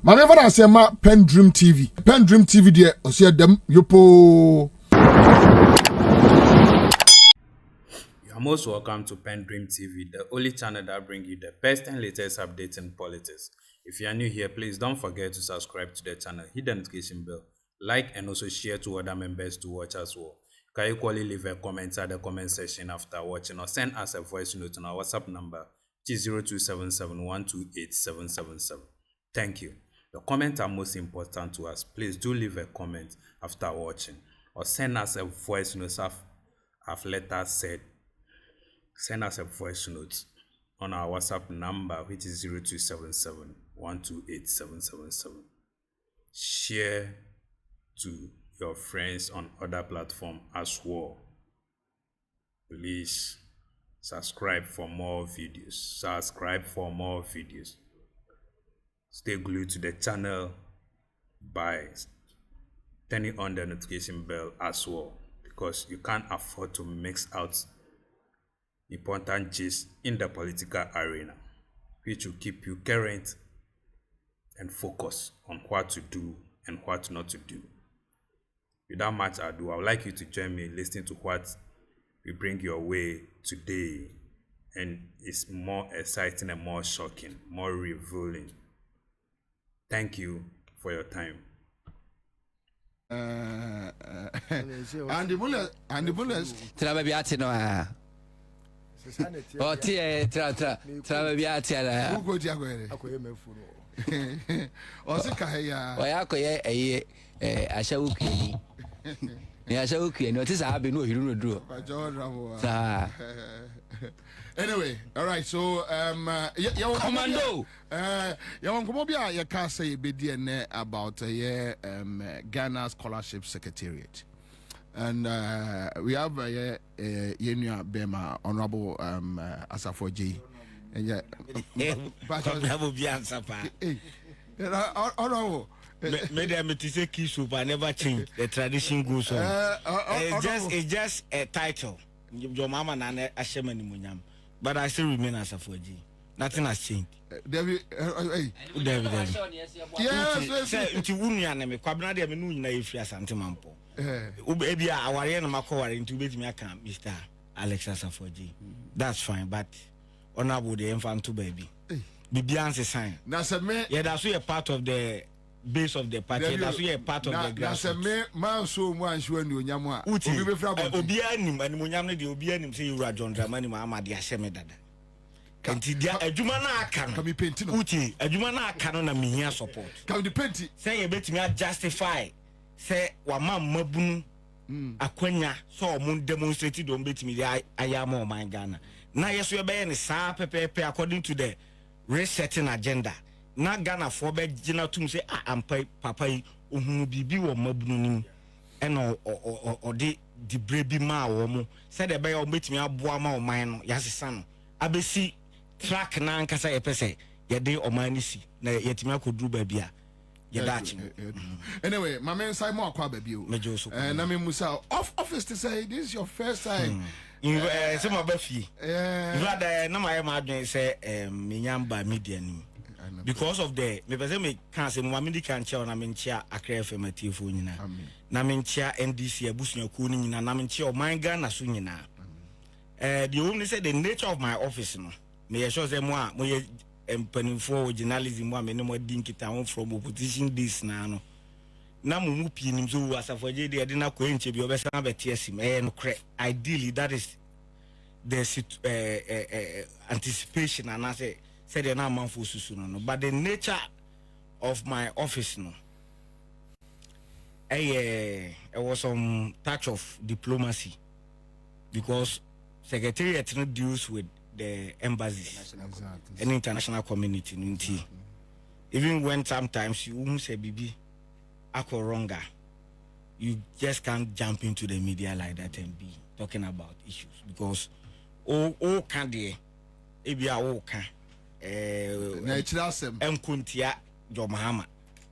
Mame fa say ma PENDREAM TV. PENDREAM TV there osia dem yopo. You are most welcome to PENDREAM TV, the only channel that brings you the best and latest updates in politics. If you are new here, please don't forget to subscribe to the channel, hit the notification bell, like and also share to other members to watch as well. You can equally leave a comment at the comment section after watching or send us a voice note on our WhatsApp number 0277128777. Thank you. The comments are most important to us. Please do leave a comment after watching or send us a voice note I've later said. Send us a voice note on our WhatsApp number, which is 0277128777. Share to your friends on other platforms as well. Please subscribe for more videos. Stay glued to the channel by turning on the notification bell as well, because you can't afford to mix out important gist in the political arena, which will keep you current and focused on what to do and what not to do. Without much ado, I would like you to join me in listening to what we bring your way today, and it's more exciting and more shocking, more revealing. Thank you for your time. And the bullets. Trababiati no. Oh, tia, trababiati. Who go Jaguar? Osika, Oyakoye, Ashawuki. Ashawuki, notice I have been no hero draw. Anyway, all right, so Commando. You can't say BDN about Ghana Scholarship Secretariat. And we have Yenya Bema, Honorable Asafo J. And yeah, honorable. Madam, it is a key soup. I never change. The tradition goes on. It's just a title. Your mama and Ashemani Munyam. But I still remain as a 4G. Nothing has changed. David. Yes, into Union, and Quabna, I mean, if you are Santamampo. Maybe our end of my core into Mr. Alexa 4G. That's fine, but honorable the infant to baby. Bibian's sign. That's a man. Yeah, that's a part of the base of the party. That's a part of the grass. That's a man so much when you Yamwa. Obianim and Munyam, the Obianim say you are John Dramani, Mamma, the Ashemedada. And a Jumana can be painted. Uti, a Jumana canon and me support. Can be painted. Say a bit me justify. Say, Wama Mabun, Aquenya, so moon demonstrated on bit me. I am all my Ghana. Now, yes, we are being a sa pepe according to the resetting agenda. Na Ghana for be Gina to say, I am papa, who be or Mabun, and or the brebi ma or mo. Said the bay or meet me a boama or mine, Yasan. I be see track nan cassa a pese, ya day or minisi, yet me could do baby. Anyway, my man Simon Quababu, and I mean Musa off office to say this is your first time. Some of Buffy. Rather, no, my imagine say, Minyamba media. Because of the me can't say Mamidi can't tell Namincha a crave affirmative for you. Namincha NDC a bush your cooning and Namincha or my gun as soon now. The only said the nature of my office, no. May I show them more. Penning for journalism, one no more dinky town from opposition this now. Namu Pin to as a for JD, I did not quench your best and ideally, that is the anticipation, and I said an amount for Susuno. But the nature of my office, no, it was some touch of diplomacy because secretariat deals with the embassies and international community. Even when sometimes you won't say Bibi Ako Ronga, you just can't jump into the media like that and be talking about issues because can they Ebia can Kuntia Jomahama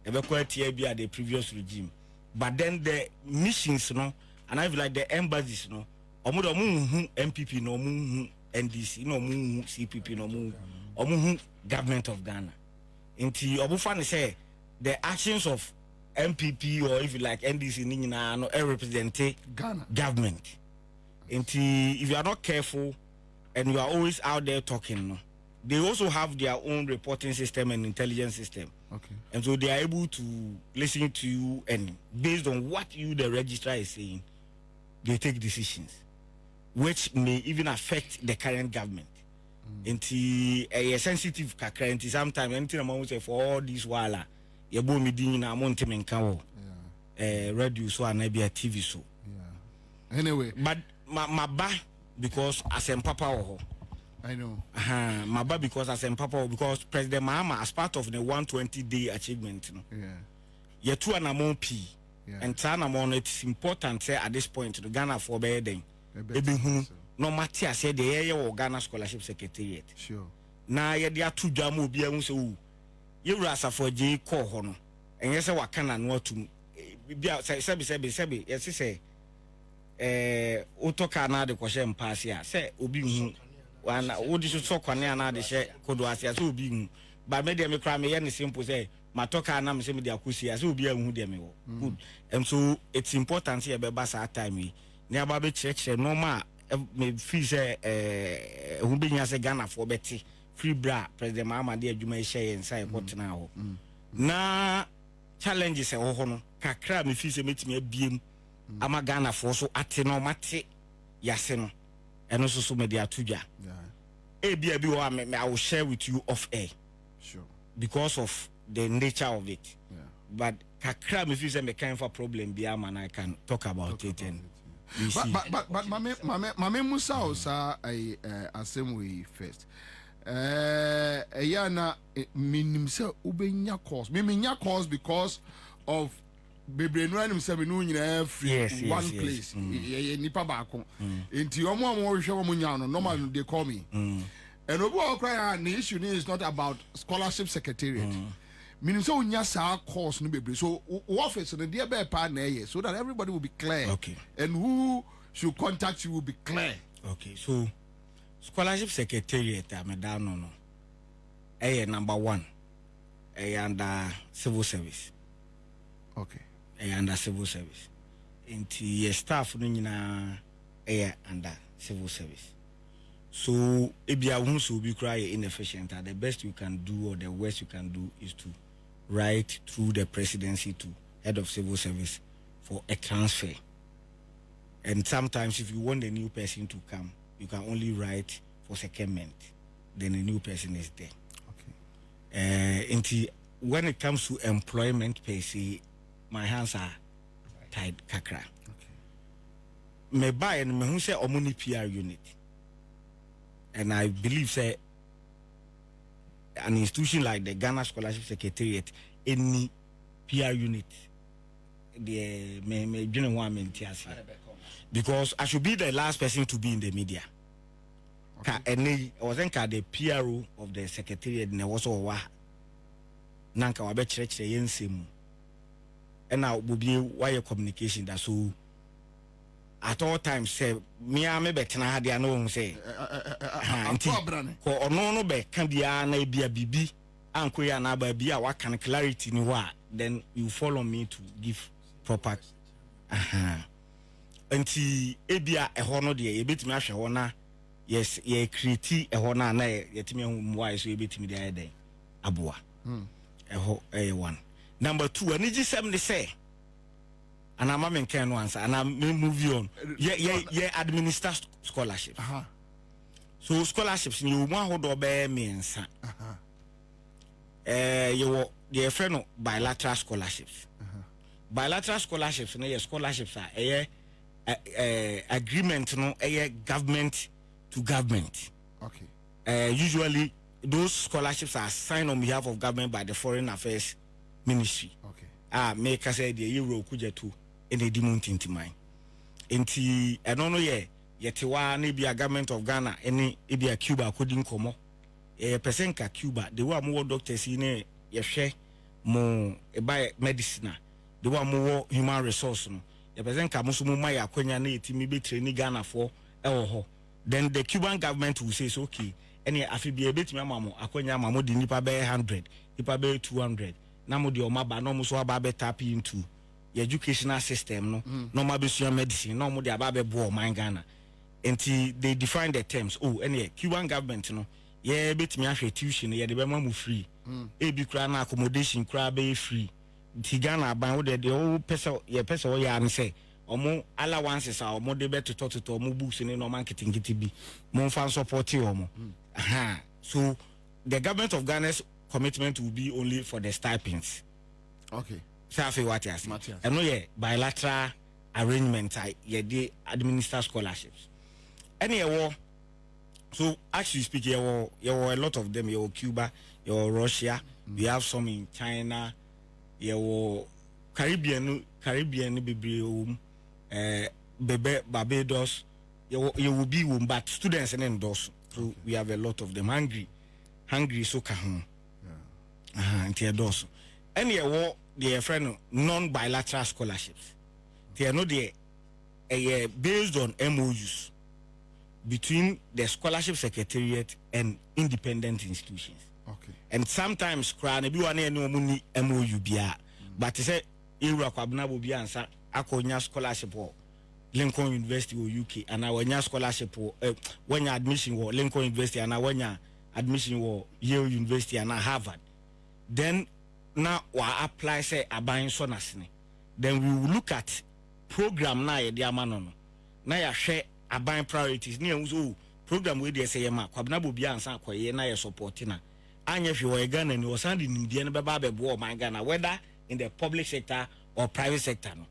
Ebequatia the previous regime. But then the missions, no, and I feel like the embassies, no, Omudo MPP no NDC no CPP no government of Ghana. Inti obufani say the actions of MPP or if you like NDC no represent Ghana government. If you are not careful and you are always out there talking, no, they also have their own reporting system and intelligence system. Okay. And so they are able to listen to you, and based on what you, the registrar, is saying, they take decisions, which may even affect the current government. Into a sensitive kakra, sometimes anything among say for all this while, you bo me din na monte men kawo. Radio so and maybe a TV so. Yeah. Anyway, but my ba because as a papa I know. My ba because as a papa because President Mahama as part of the 120-day achievement, no. Yeah. You two and among P. Yeah. And Tanamon, it's important say at this point the Ghana for bedding. No matter say the area or Ghana Scholarship Secretariat. Sure. Now you there two jamu be so you rasa for J call hono. And yes, what can and what to be outside Sebi, yes, say Otoka na the question pass here. Say Obi one would you so na the share could was as Obi, but maybe me cry me any simple say. Matoka na mse me dia kusi as obi ahu dia me wo good and so it's important here be basa time we na ba be church normal me feel say hu be nya say Ghana for beti free bra President Mahama de adwuma share inside hotna ho na challenges e ho no kakra me feel say metimi abiem ama Ghana for so ate no mate yase no eno so me dia tudwa e bia bi wo I will share with you off air sure because of the nature of it. Yeah. But kakra me feel say me kind for problem be am and I can talk about it and but mame Musa osa I asem we first. Yana minim say ubenya course. Me nya course because of bebre no anim say me no nyina free one place. Nipa ba ko. Enti omo hwe omo nya no normal they call me. And obo cry the issue is not about scholarship secretariat. Meaning so unya sa course no bebre so office no dey be pa na here so that everybody will be clear. Okay. And who should contact you will be clear. Okay. So scholarship secretariat am down no. Number 1. Under civil service. Okay. Under civil service. Into your staff no nyina under civil service. So if you are so be cry inefficient, the best you can do or the worst you can do is to write through the presidency to head of civil service for a transfer. And sometimes if you want a new person to come, you can only write for secondment. Then a new person is there. Okay. When it comes to employment per se, my hands are tied kakra. Okay. Me buy and me who say omuni PR unit. And I believe say an institution like the Ghana Scholarship Secretariat, any PR unit, the because I should be the last person to be in the media. Okay. And I wasn't the PRO of the Secretariat, and I was all Nanka wabe church yensim. And now will be wire communication that so. At all times, say, me I may bet na had no say. Ko no be can be a be a bibi, uncle na baby, what can clarity ni wa, then you follow me to give proper. Until ebia a honor de, a bit me ashona, yes, ye create a honor na yet me wise, so a bit me the day. Abua. A one. Number 2, and it just say. And I'm a can once, and I'm moving on. Yeah, administer scholarships. So scholarships, you want hold or bear means. You your friend of bilateral scholarships. Bilateral scholarships, no, your scholarships are a agreement, no, a government to government. Okay. Usually, those scholarships are signed on behalf of government by the Foreign Affairs Ministry. Okay. Make us say the Euro kuja too. In a demon into mine. Inti I don't know yet wa maybe a government of Ghana any be a Cuba couldn't come a percent Cuba the one more doctors in ye share more by medicine the one more human resource no a percent musumu maya kwenya na etimi be training Ghana for then the Cuban government will say it's okay any afi be a bit mamo akwenya mamo di nipa be 100 nipa be 200 na mo de o maba no mo so aba be tap into the educational system no no ma be sua medicine no mo de aba be bo man Ghana until they define the terms. Oh, any Cuban government no yeah betimi ahwe tuition ye de be ma mu free e bi kra na accommodation kra be free ti Ghana ban wo de o pesa ye pesa o ya ne say omo allowances a omo de be to omo books ni no man kitingiti bi mo fan support omo aha. So the government of Ghana's commitment will be only for the stipends. Okay. So what you say? And no yeah bilateral arrangement yeah they administer scholarships. Anyway, so actually speaking, there were a lot of them. You Cuba, you Russia. We have some in China. You Caribbean, Barbados. You will be but students and endorse. So we have a lot of them hungry so kahun. And endorse. Anyway, they friend non-bilateral scholarships. They are not there based on MOUs between the scholarship secretariat and independent institutions. Okay. And sometimes cry be one no money MOU bia. But say Iraq Abna will be answer akonya scholarship or Lincoln University or UK and our scholarship or when your admission or Lincoln University and our admission or Yale University and Harvard. Then now we apply say abayin so nasne. Then we will look at program na ye dia manono. Na ya share abayin priorities ni enzo program we dey say ma kwabna bo bia ansa akoye na ye support na. Anya hwe we Ghana ni osandi nimdie no beba bebo man Ghana whether in the public sector or private sector no.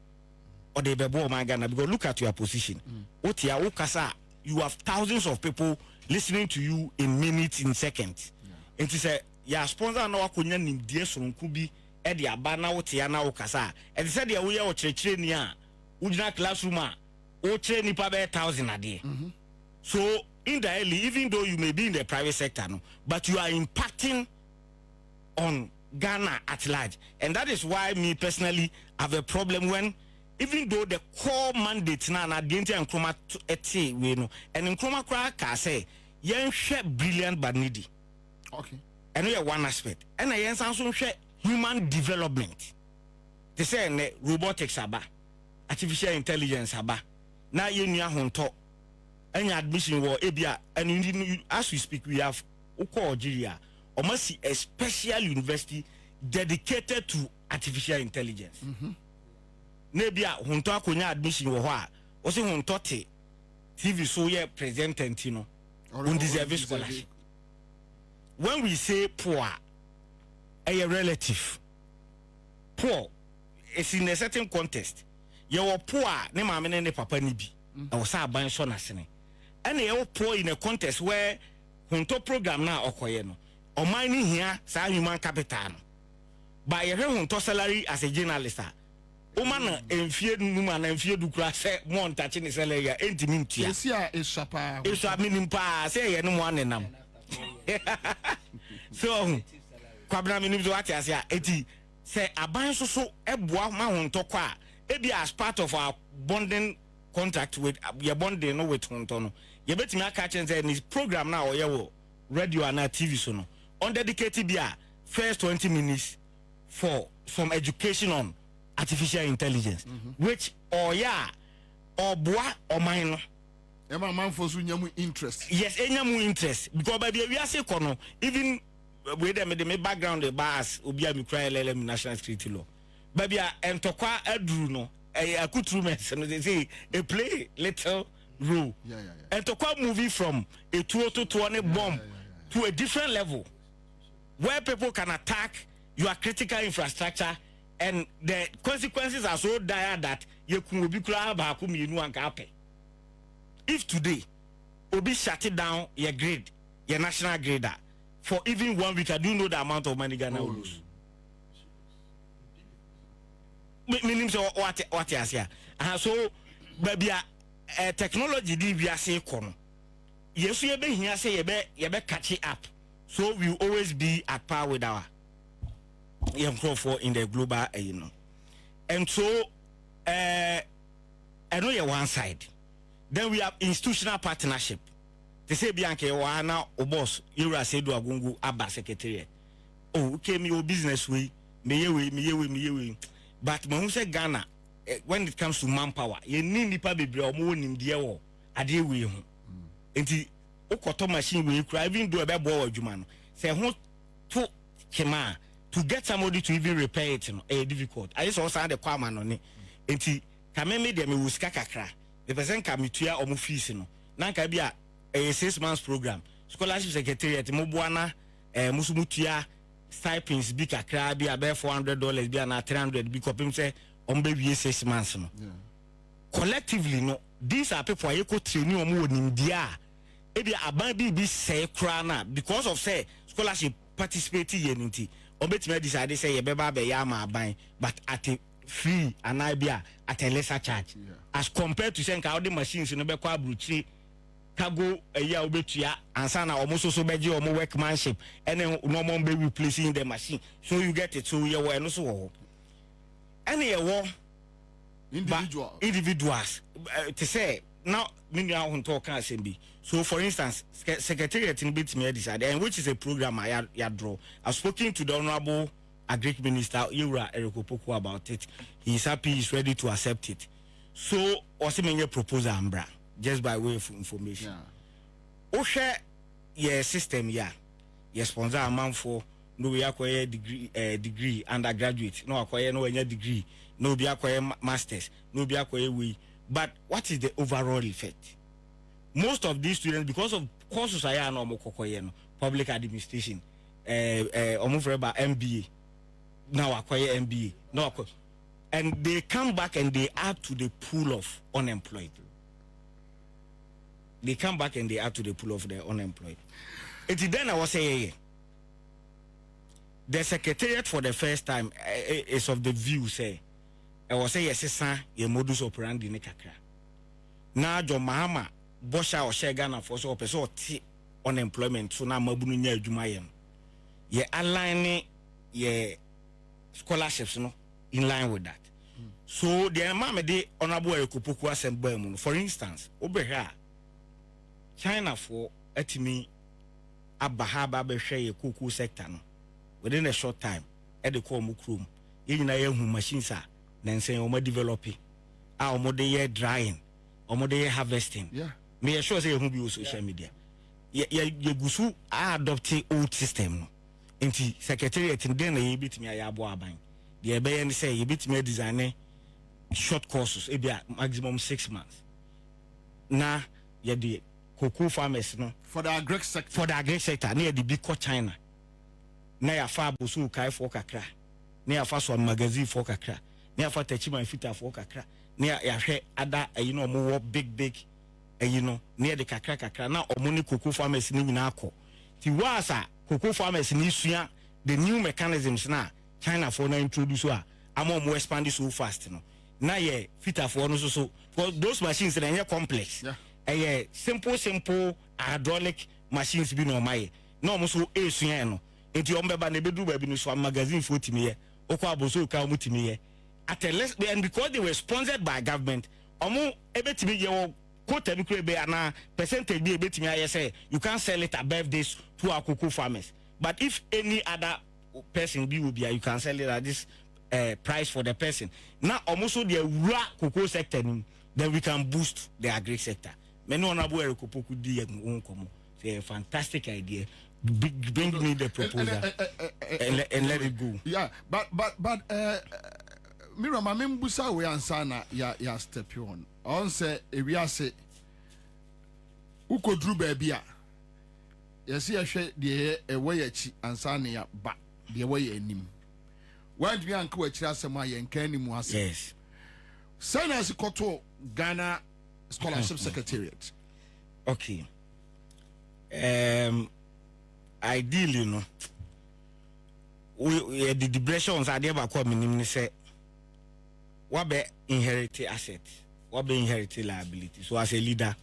Or they bebo man Ghana because look at your position. Otia ukasa you have thousands of people listening to you in minutes in seconds. And to say ya sponsor na wakonya nimdie sonku bi e de aba na wotia na wokasa e de say de wo ye wo kirekire ni a ujina classroom a o kire nipa be 1,000 ade. So indirectly even though you may be in the private sector no but you are impacting on Ghana at large, and that is why me personally have a problem when even though the core mandate na denti and chroma eti we no and in chroma kra ka say yen hwe brilliant but needy. Okay. And we one aspect. And I also share human development. They say robotics aba, artificial intelligence aba. Now you need to any admission or ABA and as we speak we have Algeria almost a special university dedicated to artificial intelligence. Nebia hunto akonya admission wo ho a o se hunto te TV so ye present antino undeserved scholarship. When we say poor, a relative poor is in a certain context. You are poor, ne mama ne papa ni bi. I was a ban so nasene. And you are poor in a context where hunto program na okoye no. O mining here sa human capital. But you have hunto salary as a journalist. Woman enfie numa na enfie dukura se mo ntache ni salary ya entimin tia. Esia esapa. Eso minim pa se ye no mo anenam. So kwabna minim zo ati ase a eti say aban so eboa ma honto kwa e be as part of our bonding contract with your bonding no with honto no ye betimi aka chen say this program na oye wo radio and TV so no on dedicated bia first 20 minutes for some education on artificial intelligence which oya oboa oman no Emma man for so nyamu interest. Yes, nyamu interest because baby we are say kono even with them the background the bars obi am cry LLM national security law. Baby entokwa adru no accoutrements no they say they play little role. Entokwa moving from a 220 bomb to a different level where people can attack your critical infrastructure and the consequences are so dire that you could be kura ba ku mienu anka ape. If today Obi shut it down your grid, your national grader for even 1 week, I do know the amount of money Ghana will lose. Meaning so what you say? So baby technology di we are say kono. Yes, you be here say you be catch it up. So we will always be at par with our young for in the global, you know. And so I know you're one side. Then we have institutional partnership. They say Bianca Wana or boss, you are said to Agungu Abba secretariat. Oh, okay, me your business way, me. But when say Ghana, when it comes to manpower, you need nipa bebre omo nim de wo ade we ho. Enti okoto machine we cry even do e be bo adwuma no. Say ho to kema to get somebody to even repair it no difficult. I just also the kwama no ne. Enti kameme de me wuska kakra. The person ka metua omo fees no. Na nka bia a 6 months program. Scholarship secretariat mo boana musumutua stipends bi kakra bi about $400 bi na $300 bi kopim say on be 6 months no. Collectively no, these are people who go training omo wonim dia e bi aban bi say kra na because of say scholarship participate unity obetime decide say ye beba be ya ma aban but at a free and bia at a lesser charge as compared to saying how the machines no be kwa abruchi kago ya obetua ansa na almost so beji omo workmanship and then no more be replacing the machine so you get it so you were no so any individuals to say now me want to talk assembly. So for instance secretariat in bit me decide and which is a program I draw. I've spoken to the honorable Agric Minister Yura Erikopoku about it. He's happy, he's ready to accept it. So also many proposal ambra just by way of information. Osha your system your sponsor a man for no we acquire degree undergraduate, no acquire no any degree, no be acquire masters, no be acquire we. But what is the overall effect? Most of these students, because of courses I am no public administration, almost about MBA, now acquire MBA, no, and they come back and they add to the pool of unemployed. They come back and they add to the pool of the unemployed. It's then I was saying, the secretariat for the first time is of the view say, I was saying yes, sir, your modus operandi ne kakra. Na jo mahama bosha o share Ghana for so person unemployment so na mabunu nya adwuma ye no. Ye align ye scholarships no in line with that. So the mama de honorable Erikopoku assembly mu. For instance, obehwa China for etimi abahaba be hwe ye cocoa sector no within a short time e de call mu krom. Ye nyina ye hu machines a then say omo developing omo dey here drying omo dey here harvesting me sure say who be social media ye gusu adopt old system no enti secretariat den na ye bitimi ayabo aban de be ye say ye bitimi design short courses e bia maximum 6 months na ye de cocoa farmers no for the agric sector na ye de big China na ya fa bosu kai for kakra na ya fa so magazine for kakra ne afa tachima fita for kakra ne ya hwe ada no mo big ne de kakra na omo ne cocoa farmers ni nyina akọ ti wasa cocoa farmers ni sua the new mechanisms na China for na introduce a amo mo expand so fast no na ye fita for no so because those machines they are complex simple hydraulic machines bi no mai na omo so esua no enti omo beba na bedu ba bi no so magazine for timi ye okwa aboso ka omo timi ye at a less and because they were sponsored by government omo ebetimi ye quota bi kure be ana percentage bi ebetimi aye say you can't sell it above this to our cocoa farmers but if any other person be will be you can sell it at this price for the person now almost so the raw cocoa sector then we can boost the agri sector many honorable Erikopoku di komo say a fantastic idea bring me the proposal and let it go but Mira, my membusa we ansana ya step on say ewiase ukodru baby a yesi ahwe de ewe yachi ansana ya ba de ewe ya anim wan dwi anka wa kira asem a yenka anim ase yes Sinus koto Ghana Scholarship Secretariat okay ideally no we the depressions are there ba kwa minim say what be inherited asset, what be inherited liability. So as a leader,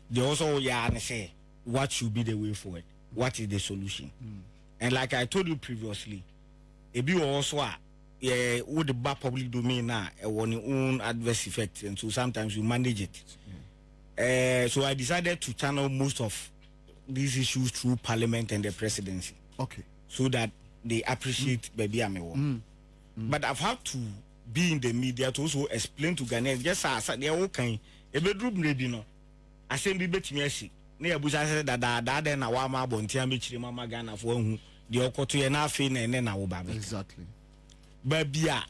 they also say what should be the way forward, what is the solution. And like I told you previously, if you also with the bad public domain now, on your own adverse effects, and so sometimes you manage it. So I decided to channel most of these issues through Parliament and the presidency. Okay. So that they appreciate baby amewo. But I've had to be in the media to also explain to Ghanaians. Just as they are okay, a bedroom ready no. I send be bet me see. Near Bush I said that then a wama bontia mitri mama Ghana for whom the okoto enough in and then I will baby. Exactly. But bia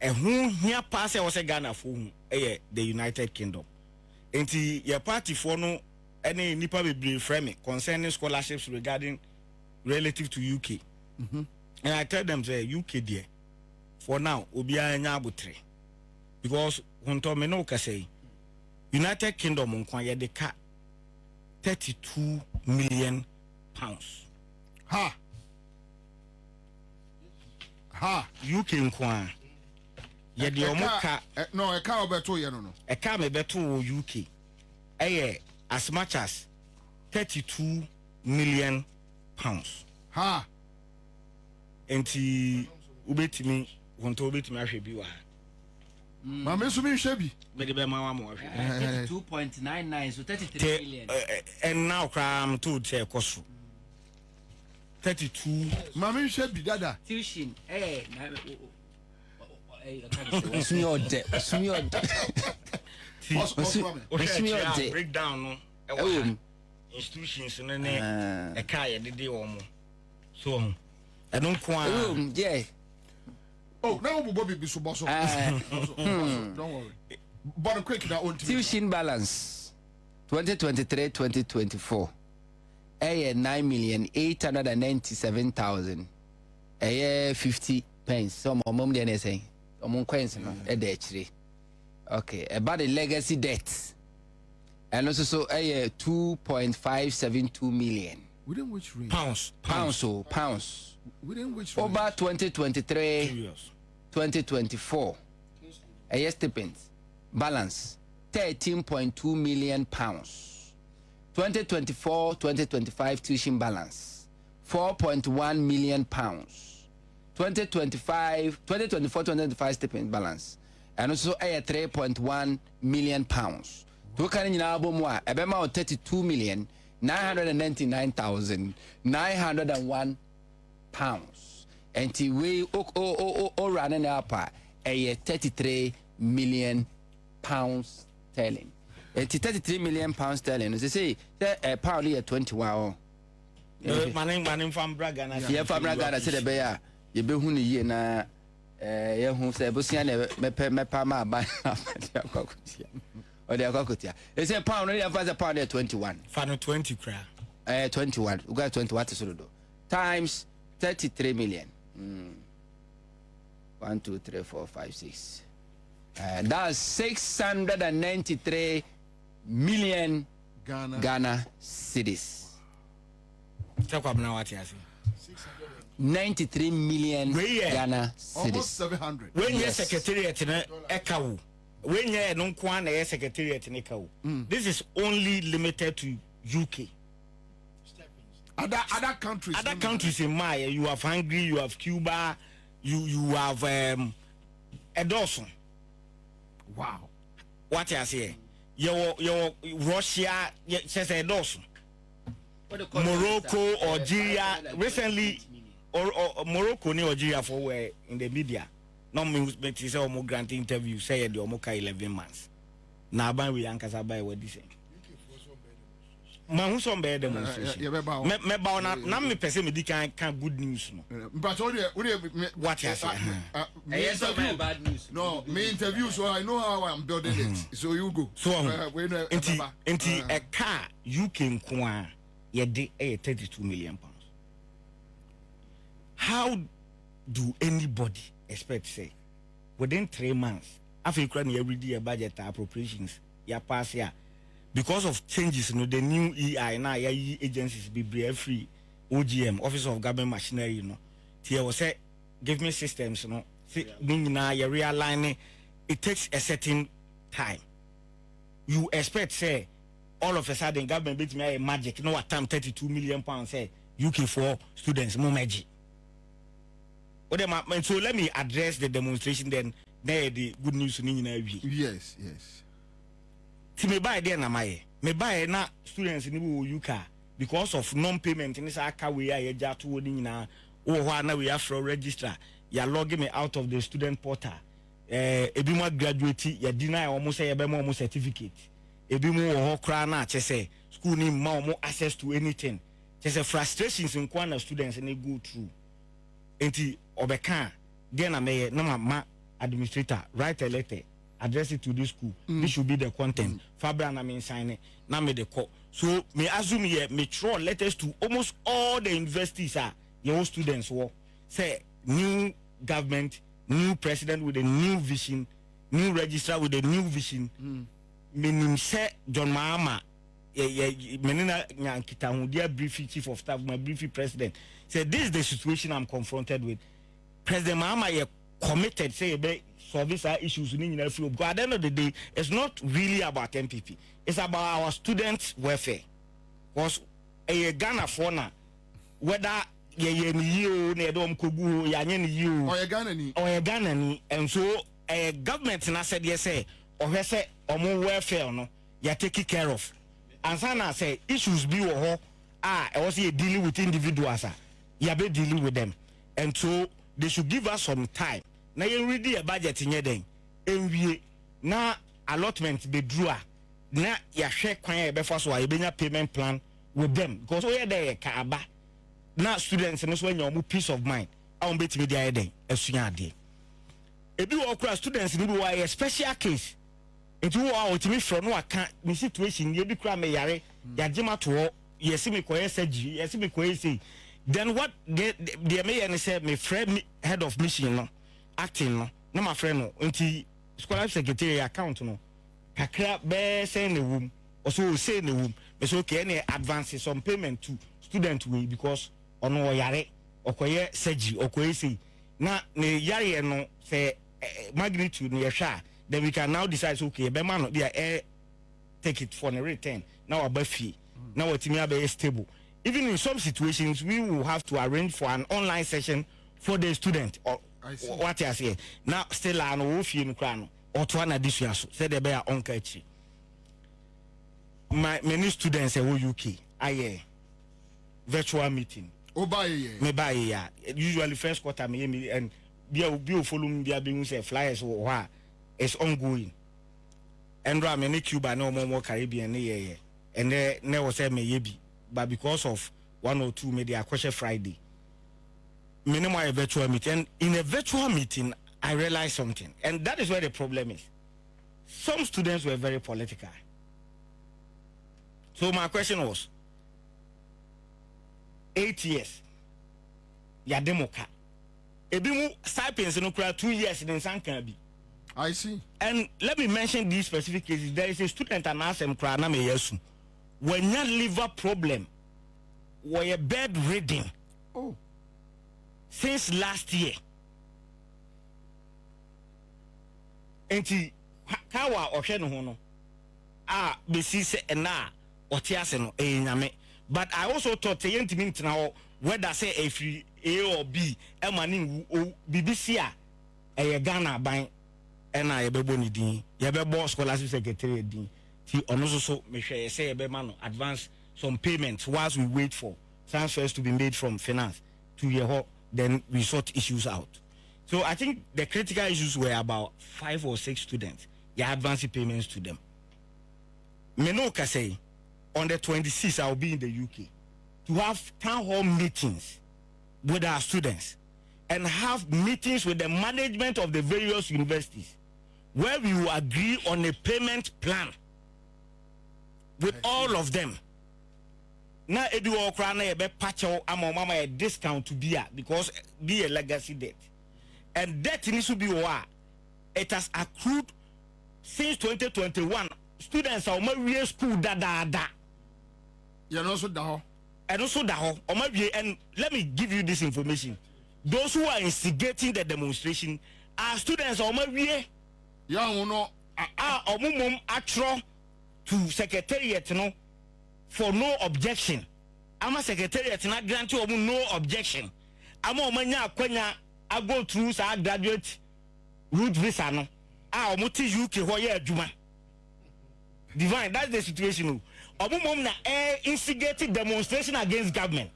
a whom here pass was a Ghana for whom the United Kingdom. And your party for no any nipa be framing concerning scholarships regarding relative to UK. And I tell them say UK dear. For now, Obia Nyabutre. Because when Tommy no say United Kingdom on kwaya de ka 32 million pounds. Ha UK nkwa. Ye de omoka no e ka obeto ye no. E ka me beto UK. As much as 32 million pounds. Ha. Enti ubetimi wonto ubetimi ahwe bi wa. Ma me so me hwe bi. Me de be ma wa mo ahwe. 2.99 so 33 million. And now cram to say cost 32. Ma me hwe bi dada. Tuition break down no institutions no ne e kai de de wo mo so I don't want yeah. Oh, now we Bobby so boss. Don't worry. But quick now on tuition balance 2023-2024. 9,897,000. 50 pence. Some mom dey say. Omon coins no e dey chire. Okay, about the legacy debt. And also so 2.572 million. Within which range? Pounds. Within which range? Over 2023-2024. Stipends. Balance 13.2 million pounds. 2024-2025 tuition balance 4.1 million pounds. 2024-2025 stipend balance and also 3.1 million pounds. To can you album wa ebema 32,999,901 pounds. And we running up 33 million pounds sterling. 33 million pounds sterling. They say a pound here 21. Maning from Braga. Yeah, from Braga. Said the bear. You be who ye na. Who say Busian me pama by or the Akokutia. They say pound only a pound here 21. Fan 20 cra. 21. We got 20 what is do times 33 million. 1, 2, 3, 4, 5, 6. That's 693 million Ghana cedis. 93 million Ghana cedis. Almost 700. When your secretariat in Ekawu, when you're non quan a secretariat in Ekawu, this is only limited to UK. Other countries in Maya, you have Hungary, you have Cuba, you have Dawson. Wow. What I say? Your Russia says Dawson. Morocco, Algeria, recently or Morocco ni Algeria for were in the media. No means but is almost grant interview say the Omoka 11 months. Now by we ankasa by what this. Man who some bear demonstration. Me ba na me pese me di kan good news no. But what you say? Yes, bad news. No, me interview so I know how I'm building it. So you go. So enti a car UK nko ye de 32 million pounds. How do anybody expect say within 3 months after Ukraine every day budget appropriations ya pass ya because of changes the new EI now agencies be free OGM Office of Government Machinery here was say give me systems now you realign it takes a certain time. You expect say all of a sudden government beat me a magic no attempt 32 million pounds say UK for students more magic. So let me address the demonstration then the good news yes. See me buy there na my me buy na students in UK because of non-payment in this aka we are to na we are for registrar ya log me out of the student portal. Ebi mo graduate ya deny almost say ebe mo certificate. Ebi mo wo kra na che say school ni ma mo access to anything. Che say frustrations in kwana students and they go through. Enti obeka then na me na ma administrator write a letter, address it to this school. This should be the content. Fabra na me sign it. Na me the call. So me assume here me throw letters to almost all the universities your students work. Say new government, new president with a new vision, new registrar with a new vision. Meaning say John Mahama menina nyankita hu dia briefing chief of staff, my briefing president. Say this is the situation I'm confronted with. President Mahama ye committed say be solve these issues in the field. Because at the end of the day, it's not really about MPP. It's about our students' welfare. Because a Ghana fauna, whether ye ni dom kugu ya ni you or a Ghana ni, and so a government na said yes say or say or more welfare no ya taking care of. And sana say issues be or I was here dealing with individuals ya be dealing with them, and so they should give us some time. Na you ready a budget in den enwie na allotment be drew na ya hwe kwan e be so a benya payment plan with them, because we there ka aba na students no so anya mo peace of mind a on betimi dey den asua ade ebi wo kura students ni bi wa a special case etu wo a otimi fro no aka me situation ye bi kura me yare ya jema to yesi me koye surgery yesi me koye say, then what the mayor say me friend head of mission no acting no my friend no nti scholarship secretary account no kakra be say ne wom also say ne wom be so okay any advance some payment to student way because ono yare okoye surgery okoye say na ne yare no say magnitude no yehwa, then we can now decide okay be man no be take it for the return now abafie now otimi be stable. Even in some situations we will have to arrange for an online session for the student or what I say now still an ofie no kra no or to an addition so say there be a onka echi my many students e wo UK aye virtual meeting me buy ya usually first quarter me and be follow me be say flyers or it's ongoing and ra me Cuba no more Caribbean ye and there was say me yebi, but because of 1 or 2 media question Friday minimum a virtual meeting, and in a virtual meeting I realized something, and that is where the problem is. Some students were very political. So my question was 8 years ya demoka ebi mu sapiens no kura 2 years in Sankabi. I see. And let me mention these specific cases. There is a student and ask him kura na me yesu when your liver problem were bedridden since last year. Enti kawa ohwe no ho no besi se na otiase no nyame, but I also thought yentimi ntina whether say if A or B emani BBC a Ghana ban na yebebo ni din yebebo scholarship secretary din ti ono so me hwe say yebema no advance some payments whilst we wait for transfers to be made from finance to your, then we sort issues out. So I think the critical issues were about 5 or 6 students. You advance payments to them. Menoka say on the 26th I'll be in the UK to have town hall meetings with our students and have meetings with the management of the various universities where we will agree on a payment plan with all of them. Now edu okra na ebe pacho mama a discount to be because be a legacy debt, and debt needs to be what it has accrued since 2021. Students are my school da you know so da and also da and let me give you this information. Those who are instigating the demonstration are students are my omumum atro to secretariat no for no objection. I'm a secretariat and I grant you no objection. I'm a manya kwenya I go through sa graduate route visa no. Omuti UK hoye adwuma. Divine, that's the situation. Omumum na instigated demonstration against government.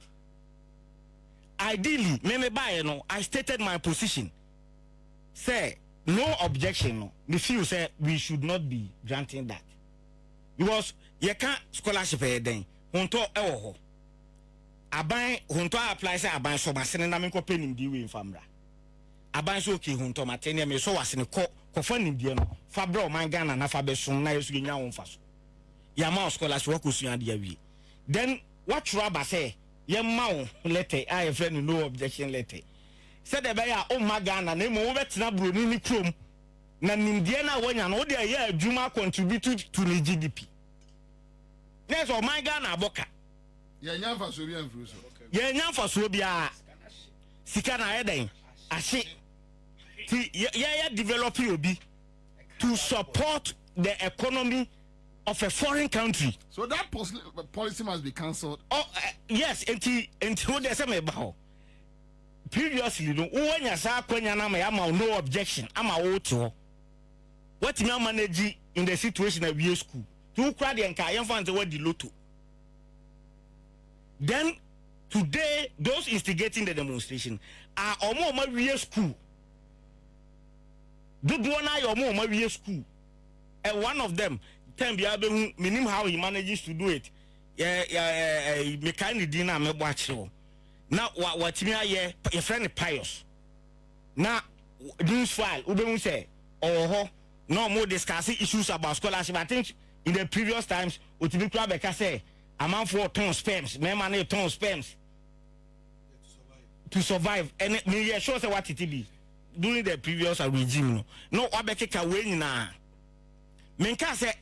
ideally me buy no I stated my position say no objection no the few say we should not be granting that because you can't scholarship then honto ewo aban honto apply say aban so masene na me ko penim di we famra aban so okay honto matene me so wasene ko fa nim die no fa bra o man Ghana na fa be so na yesu nya won fa so ya ma scholarship wa ko sua de awie then what rubber say ye ma wo letter I friend no objection letter said the bear o ma Ghana na mo wo betena broni ni krom na nim die na wonya no wo de ye adwuma contribute to the GDP. Yes, or my Ghana boka. Yeah, nyamfa so bi amfru so. Yeah, nyamfa so bia. Sika na eden. Ashi. Ti yeah develop obi to support the economy of a foreign country. So that policy must be cancelled. Oh yes, enti who dey say me ba ho. Previously no wonya sa kwanya na ma no objection. Ama wo to. What you manage in the situation at we school? Two crowd and Kayan fans were the lotto. Then today, those instigating the demonstration are almost my school. Do one eye or more my school. And one of them, tell me minimum how he manages to do it. Yeah, mechanic dinner me watch you. Now what me your friend pious. Now this file, Ube say, oh no more discussing issues about scholarship. I think in the previous times, Utibi Krabeka say, a man for ton sperms, me money ton sperms to survive. And me sure say what it be during the previous regime. No, Wabeka winning now. Menka say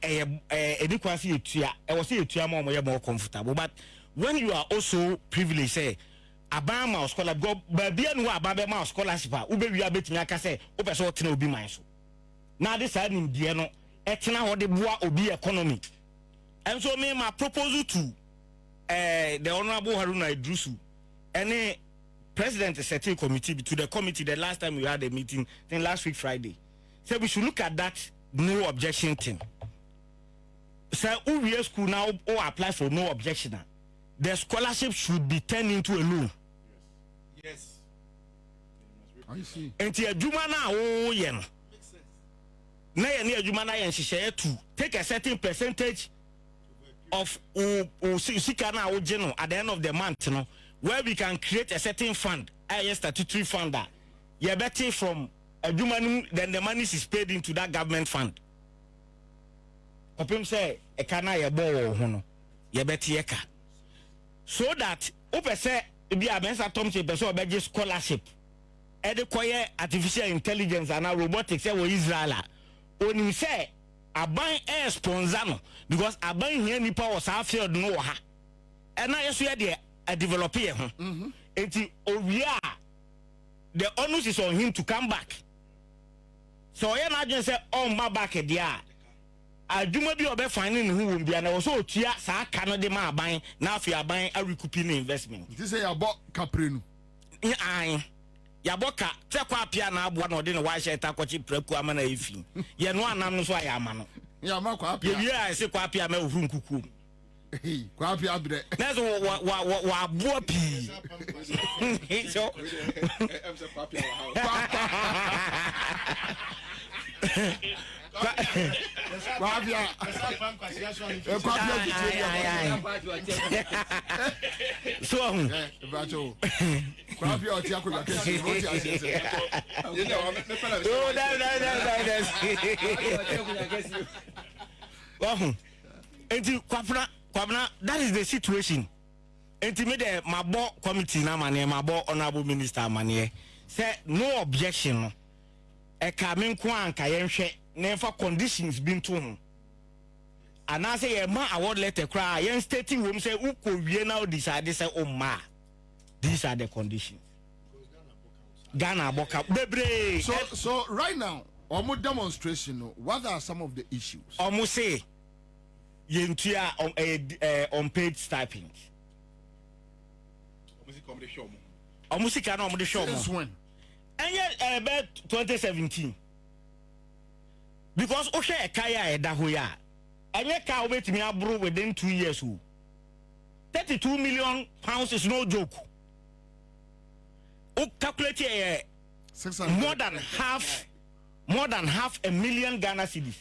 adequacy I was say you more comfortable. But when you are also privileged, say Abama scholar go baby and Abama scholarship, Ube we are betting I say, Open so to be my so. Now this side in Diano. Etna what the bois obi economy. And so me my proposal to the Honorable Haruna Idrusu and President Setting Committee to the committee the last time we had a meeting, then last week Friday. So we should look at that no objection thing. So we school now or apply for no objection. The scholarship should be turned into a loan. Yes. I see. And the Juma now oh yeah. Na ye adwuma na ye nhihye to take a certain percentage of sika na woje no at the end of the month no where we can create a certain fund a statutory fund that ye better from adwuma then the money is paid into that government fund opem say e kana ye bo ho no ye better ye ka so that opese bi abensa tom say person obeje scholarship e de koye artificial intelligence and robotics e wo Israel oni say aban air sponsor no because aban here nipa was half field no ha and na yeso ye de a develop here ho enti owia the onus is on him to come back so ye na adwen say on ma back there adwuma bi obe finding who won bia na wo so otua saa ka no de ma aban na afi aban a recouping investment this say about caprenu ai ya boka te kwa apia na abua na ode ne wa hye ta kwachi praku ama na efi ye no anam no so aya ama no ya ma kwa apia ye wi se kwa apia ma ohuru nkuku kwa apia bre na so wa abua pi so kwa apia so bacho kwa pia otia kwa kesi roti asese oh enti kwabna that is the situation enti me the mabo committee na mane mabo honorable minister mane say no objection e ka me nko anka yenhwe na fa conditions bi nto ho ana say ye ma award letter cry yen stating home say ukowie na decide say o ma these are the conditions Ghana boka bebre so right now omo demonstration what are some of the issues omo say yentua on paid stipend omo sika na omo de show since when about 2017 because ohwe ekaya eda ho ya enye ka obetimi abro within 2 years o 32 million pounds is no joke o calculate more than half a million Ghana cedis.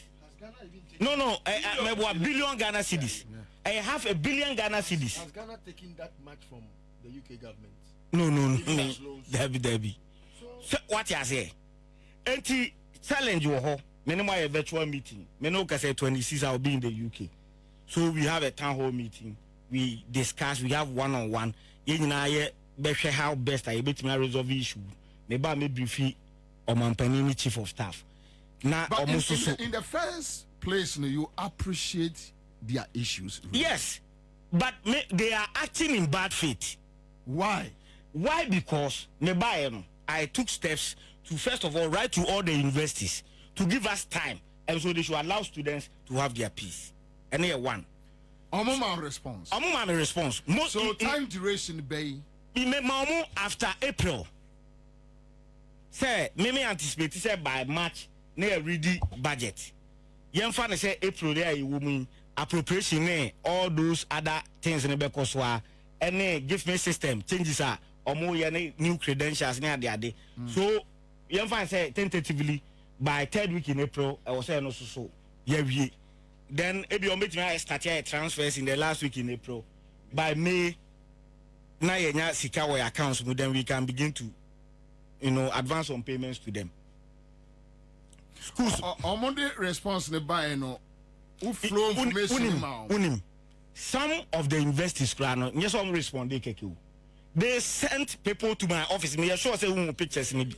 No, a billion Ghana cedis. Half a billion Ghana cedis. Has Ghana taking that much from the UK government? No. Debbie. So what you say? Anti challenge your minimum a virtual meeting. Meno can say 26 I'll be in the UK. So we have a town hall meeting. We discuss, we have one-on-one. How best I able to resolve the issue. Maybe I may briefly or my chief of staff. Now, but in the first place, you appreciate their issues. Really. Yes, but they are acting in bad faith. Why? Because I took steps to first of all write to all the universities to give us time, and so they should allow students to have their peace. And here one. Response. So time duration bay. After April. Say, me anticipate say by March, ne ready budget. Yemfa say April there you mean appropriation all those other things in the Bekoswa and give me system changes are or more new credentials near the day. So Yemfa say tentatively by 3rd week in April I was saying also so. Yeah, then if you make me start here transfers in the last week in April. By May now you secure our accounts, then we can begin to advance on payments to them. Schools Monday response ne buy no flow information. Some of the investors yes I'm responding keke. They sent people to my office. Me sure say pictures maybe.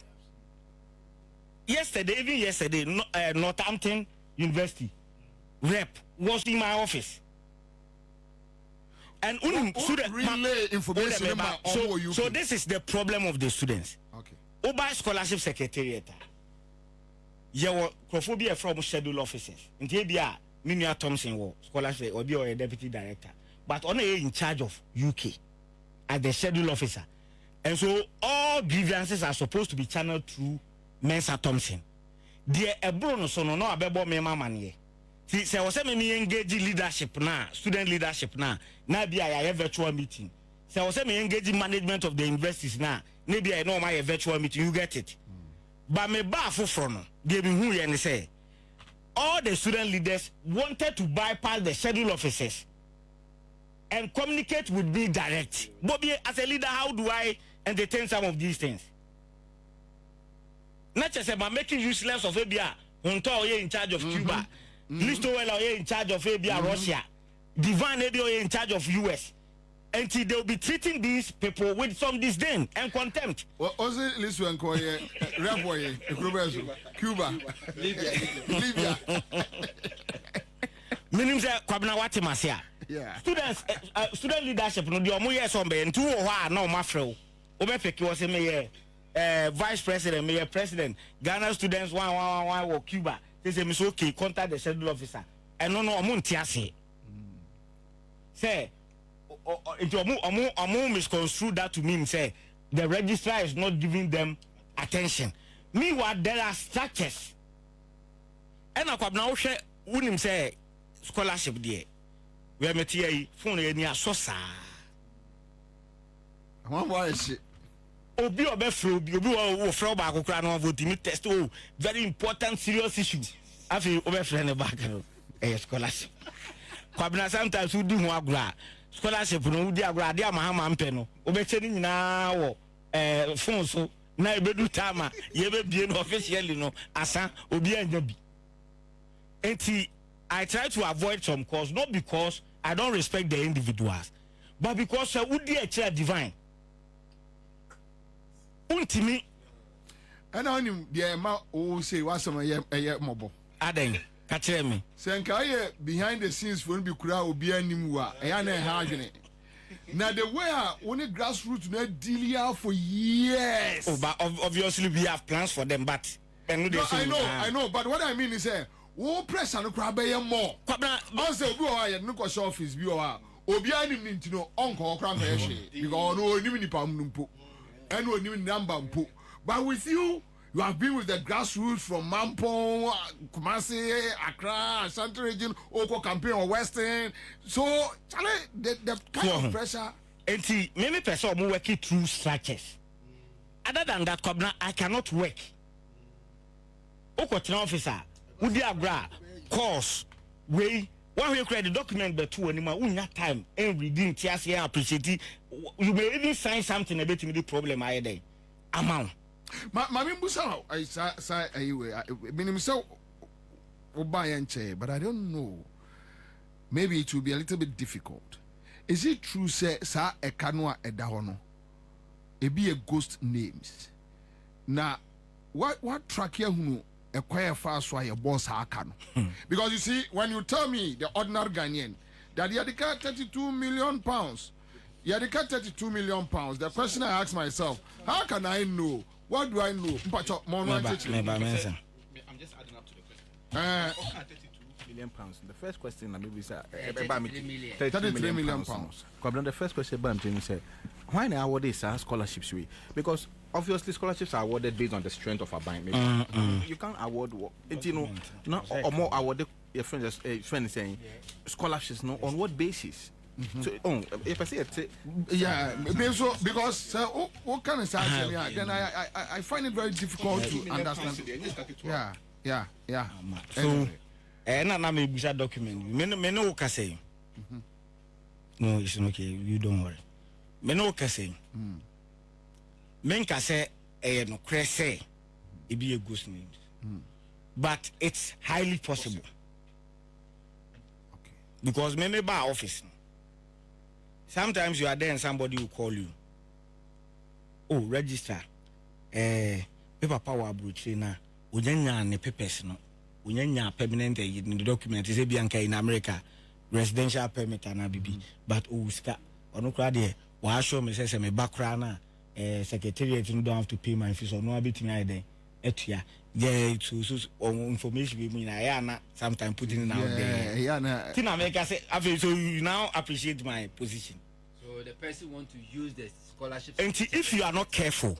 Yesterday, Northampton University rep was in my office. And relay information about so this is the problem of the students. Okay. Oba scholarship secretariat. Your crophobia from schedule officers. In Tibia, Minia Thompson was scholarship or be a deputy director. But only in charge of UK as the schedule officer. And so all grievances are supposed to be channeled through Mensa Thompson. Dear Ebrono sono no abebo me mama. See, say was me engage leadership now, student leadership now. Now be a virtual meeting. Say was me engage management of the universities now. Maybe I know my virtual meeting. You get it. But me ba fufrono. They be who and say all the student leaders wanted to bypass the schedule officers and communicate with me direct. But as a leader, how do I entertain some of these things? Not just about making useless of ABA. Until you're in charge of Cuba. Listowell are in charge of ABA Russia. Divine ABA in charge of US. And they'll be treating these people with some disdain and contempt. Well, also listen Cuba, Libya. Meaning that Kwabna Watimasia. Yeah. Student leadership no the omo yes on be ntu wo ha na o mafrɛ wo obefeki wo se me vice president me president Ghana students one wo Cuba they say me so okay contact the schedule officer and no omo nti ase say omo misconstrue that to mean say the registrar is not giving them attention. Meanwhile there are structures and akwabna wo hwɛ wonim say scholarship there we are metia phone any asosa one boy shit obi obefro obi wo fro ba akokra no vote me test very important serious issue afi obefre ne back no scholarship kwabna sometimes we do ho agura scholarship no udi agura de amahama mpe no obeche ni nyina wo phone so na ebedu tama ye be bie no officially no asa obi anya bi enti I try to avoid some calls, not because I don't respect the individuals, but because would be a chair divine. Ultimate. And on him, the amount who say what's some a mobile. Aden, catch me. Sanka behind the scenes won't be crowd will be anymore. I am a now the way only grassroots not deal for years. Oh, but obviously we have plans for them, but I know, but what I mean is wo pressure no kra be more kwabna say obi o ya no ko office bi o ha obi anim ni ntino onko kra ma hwe because no onim ni pam mpo and onim number mpo but with you have been with the grassroots from Mampo, Kumasi, Accra, Central Region, Oko campaign or Western. So the kind of pressure and see many person mo working through structures other than that, I cannot work. Okotena officer, udi agra course way one way credit document but two anymore. We not time and reading tears here appreciate it. You may even sign something about the problem I day. Amount. My busa I say anyway. Minimum so buy and chair, but I don't know. Maybe it will be a little bit difficult. Is it true say sa e kanwa e dahono? E be a ghost names. Now what track here who acquire fast why your boss hakan? Because you see, when you tell me the ordinary Ghanaian that he had 32 million pounds, he had 32 million pounds. The question I ask myself, how can I know? What do I know? I'm just adding up to the question. 32 million pounds. The first question, maybe say 33 million pounds. The first question, I'm saying, why now award these scholarships? Because obviously scholarships are awarded based on the strength of a bank. You can't award, you know, not or more awarded. Your friend is saying scholarships. No, on what basis? So, if I say it, yeah, because what kind of say? Yeah, then I find it very difficult to understand. Yeah. So, and I may be a document. Me no can say. No, it's okay. You don't worry. Me no can say. Men can say no crese. It be a ghost name, but it's highly possible. Okay. Because me by office. Sometimes you are there and somebody will call you. Oh, registrar. Paper power brochure na. Unyanya ne papers no. Unyanya permanent in the document is Bianca in America. Residential permit and bibi. But ska ono kra de wa show me say me background na secretariat don't have to pay my fees or no bit me there. Etua. Yeah, to information we mean I sometimes putting it out there. Yeah. In America say so you now appreciate my position. So the person want to use the scholarship. And if you are not careful,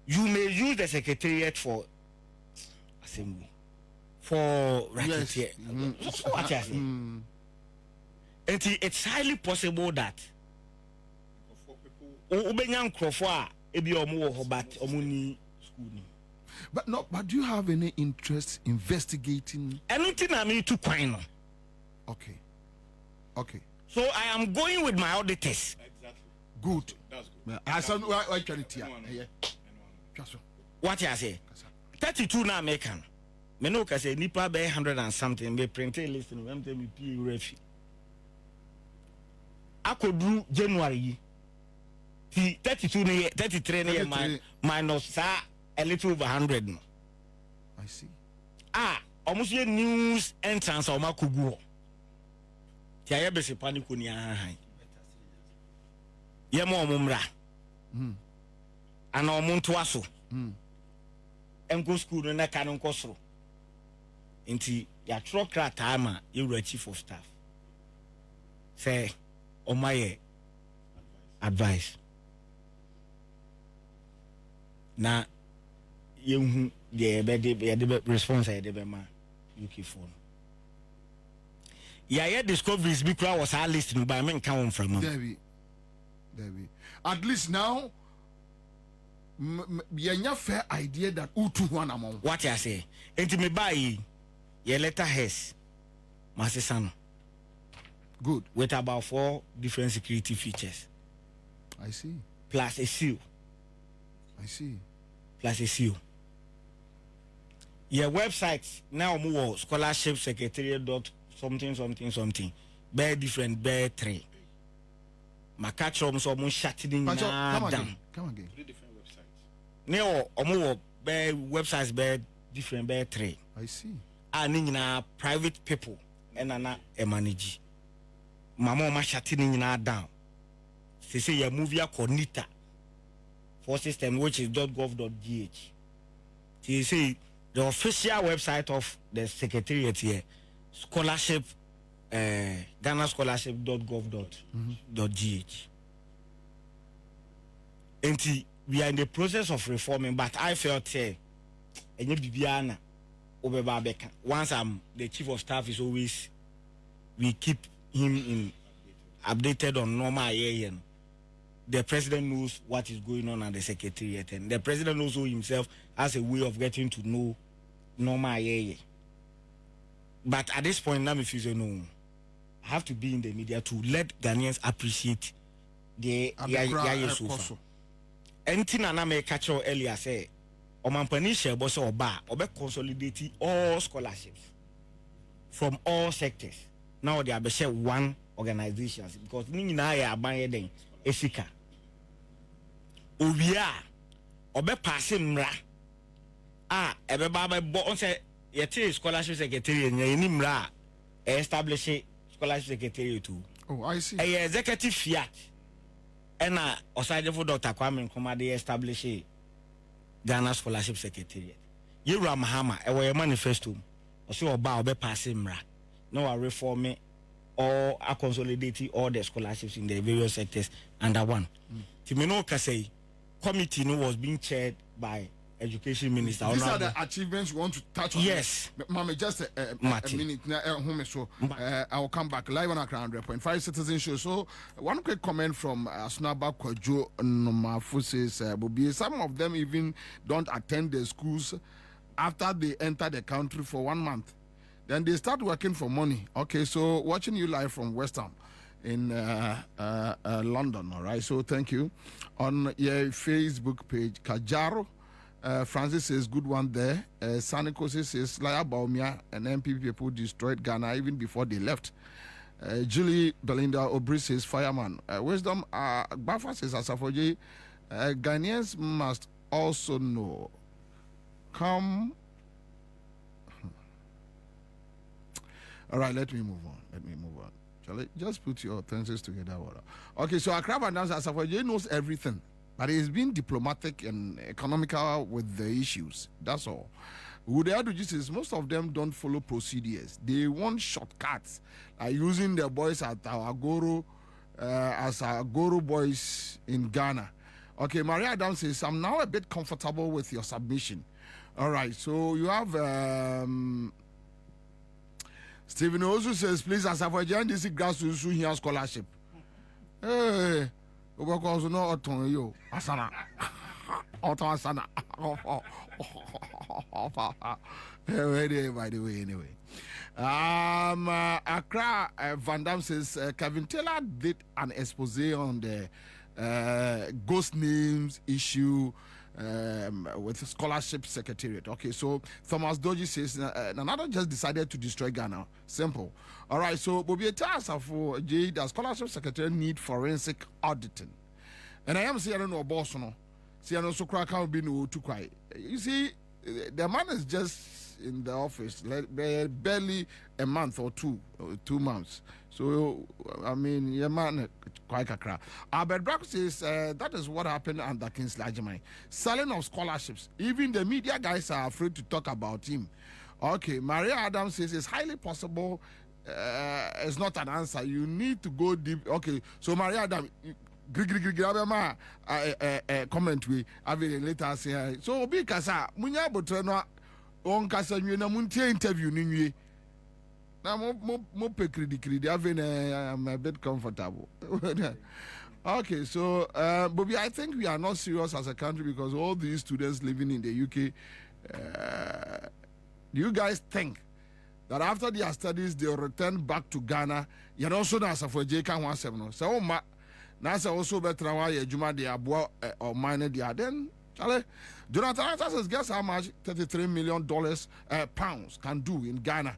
you may use the secretariat for assembly, for racketeer. What you say? And it's highly possible that Obenyan Crawford ebi omo but omuni school. But do you have any interest investigating? Anything I mean to coin. Okay. So I am going with my auditors. Exactly. Good. That's good. I said, why can it here? What you say? 32 now American. Me no can say nipa be 100 and something. Me print a list. Me tell me P refi. I could do January. 32 ne 33 ne minus a little over 100. I see. Almost news entrance or makugu. Tia bese panic ni ahan. Ye mo mumra. Ana omuntu aso. Enko school no na kan nko soro. Nti ya trokra time you chief of staff. Say omaye advice. Na you the response I did ma UK phone. Yeah, discoveries because was our listening by men come from Debbie. At least now you fair idea that U2 one among what I say. And me buy your letter has Masisano. Good. With about 4 different security features. I see. Plus a seal. I see. Plus a seal. Your website now more scholarship secretariat dot something. Bear different, bear 3. My catch room so much shutting down. Come again. 3 different websites. No, more bear websites bear different, bear 3. I see. And in private people and ana manage. Mama shutting down. They say your movie coordinator for system which is .gov.gh. They say the official website of the secretariat here, scholarship, Ghana scholarship.gov.gh. And we are in the process of reforming, but I felt once I'm the chief of staff is always we keep him in updated on normal the president knows what is going on at the secretariat, and the president also himself has a way of getting to know normal. But at this point, now if you say no, I have to be in the media to let Ghanaians appreciate the sofa. Anything I may catch earlier say, Omampani Shebo so oba consolidate all scholarships from all sectors. Now they are share one organization because ni na ya aban den esika. Obia obe pass mra ebe ba bo on say yete scholarship secretary ni mra establish scholarship secretary too. Oh, I see. A executive fiat and oside for Dr. Kwame Nkrumah they establish Ghana Scholarship Secretariat. Yura Mahama a manifesto or so about be passing mra. No a reform or a consolidating all the scholarships in the various sectors under one. Timino Kasei committee was being chaired by Education Minister. These are the achievements we want to touch on. Yes. Mama, just a minute. So I will come back live on our 100.5 Citizen Show. So one quick comment from Snaba Kwajo Nomafu says, Bobi, some of them even don't attend the schools after they enter the country for 1 month. Then they start working for money. Okay, so watching you live from West Ham in London. All right, so thank you. On your Facebook page, Kajaro. Francis says, good one there. Saniko says, Laya Baumia and MPP people destroyed Ghana even before they left. Julie Belinda Obri says, fireman. Wisdom, Bafa says, Asafoji, Ghanaians must also know. Come. All right, let me move on. Shall I just put your sentences together? Okay, so Accra announcer Asafoji knows everything. But he's been diplomatic and economical with the issues. That's all. With the advocacies, most of them don't follow procedures. They want shortcuts, like using the boys at our Goro as our Goro boys in Ghana. Okay, Maria Adams says, I'm now a bit comfortable with your submission. All right, so you have Stephen also says, please, as I've joined this grassroots here scholarship. Hey. Because no auton yo asana auton asana by the way anyway Accra Van Dam says Kevin Taylor did an expose on the Ghȯst names issue with scholarship secretariat. Okay, so Thomas Doji says Nanado just decided to destroy Ghana. Simple. All right, so Bobby Tasa for J, the scholarship secretary need forensic auditing. And I am saying I don't know boss no. See, I know so crack can't be no too quiet. You see, the man is just in the office barely a month or 2 months. So I mean, yeah, man, quite a crap. Albert Brack says that is what happened under Kingsley Ajimai. Selling of scholarships. Even the media guys are afraid to talk about him. Okay, Maria Adams says it's highly possible. It's not an answer. You need to go deep. Okay, so Maria Adams, comment we have it later say. So because munya botreno on kasa na muntie interview ni now mo pe credi I'm a bit comfortable. Okay, so Bobby, I think we are not serious as a country because all these students living in the UK, do you guys think that after their studies they'll return back to Ghana? You're also not for JK 17. So Nasa also better why a Juma de Abua or minor dia then. Jonathan says, guess how much $33 million pounds can do in Ghana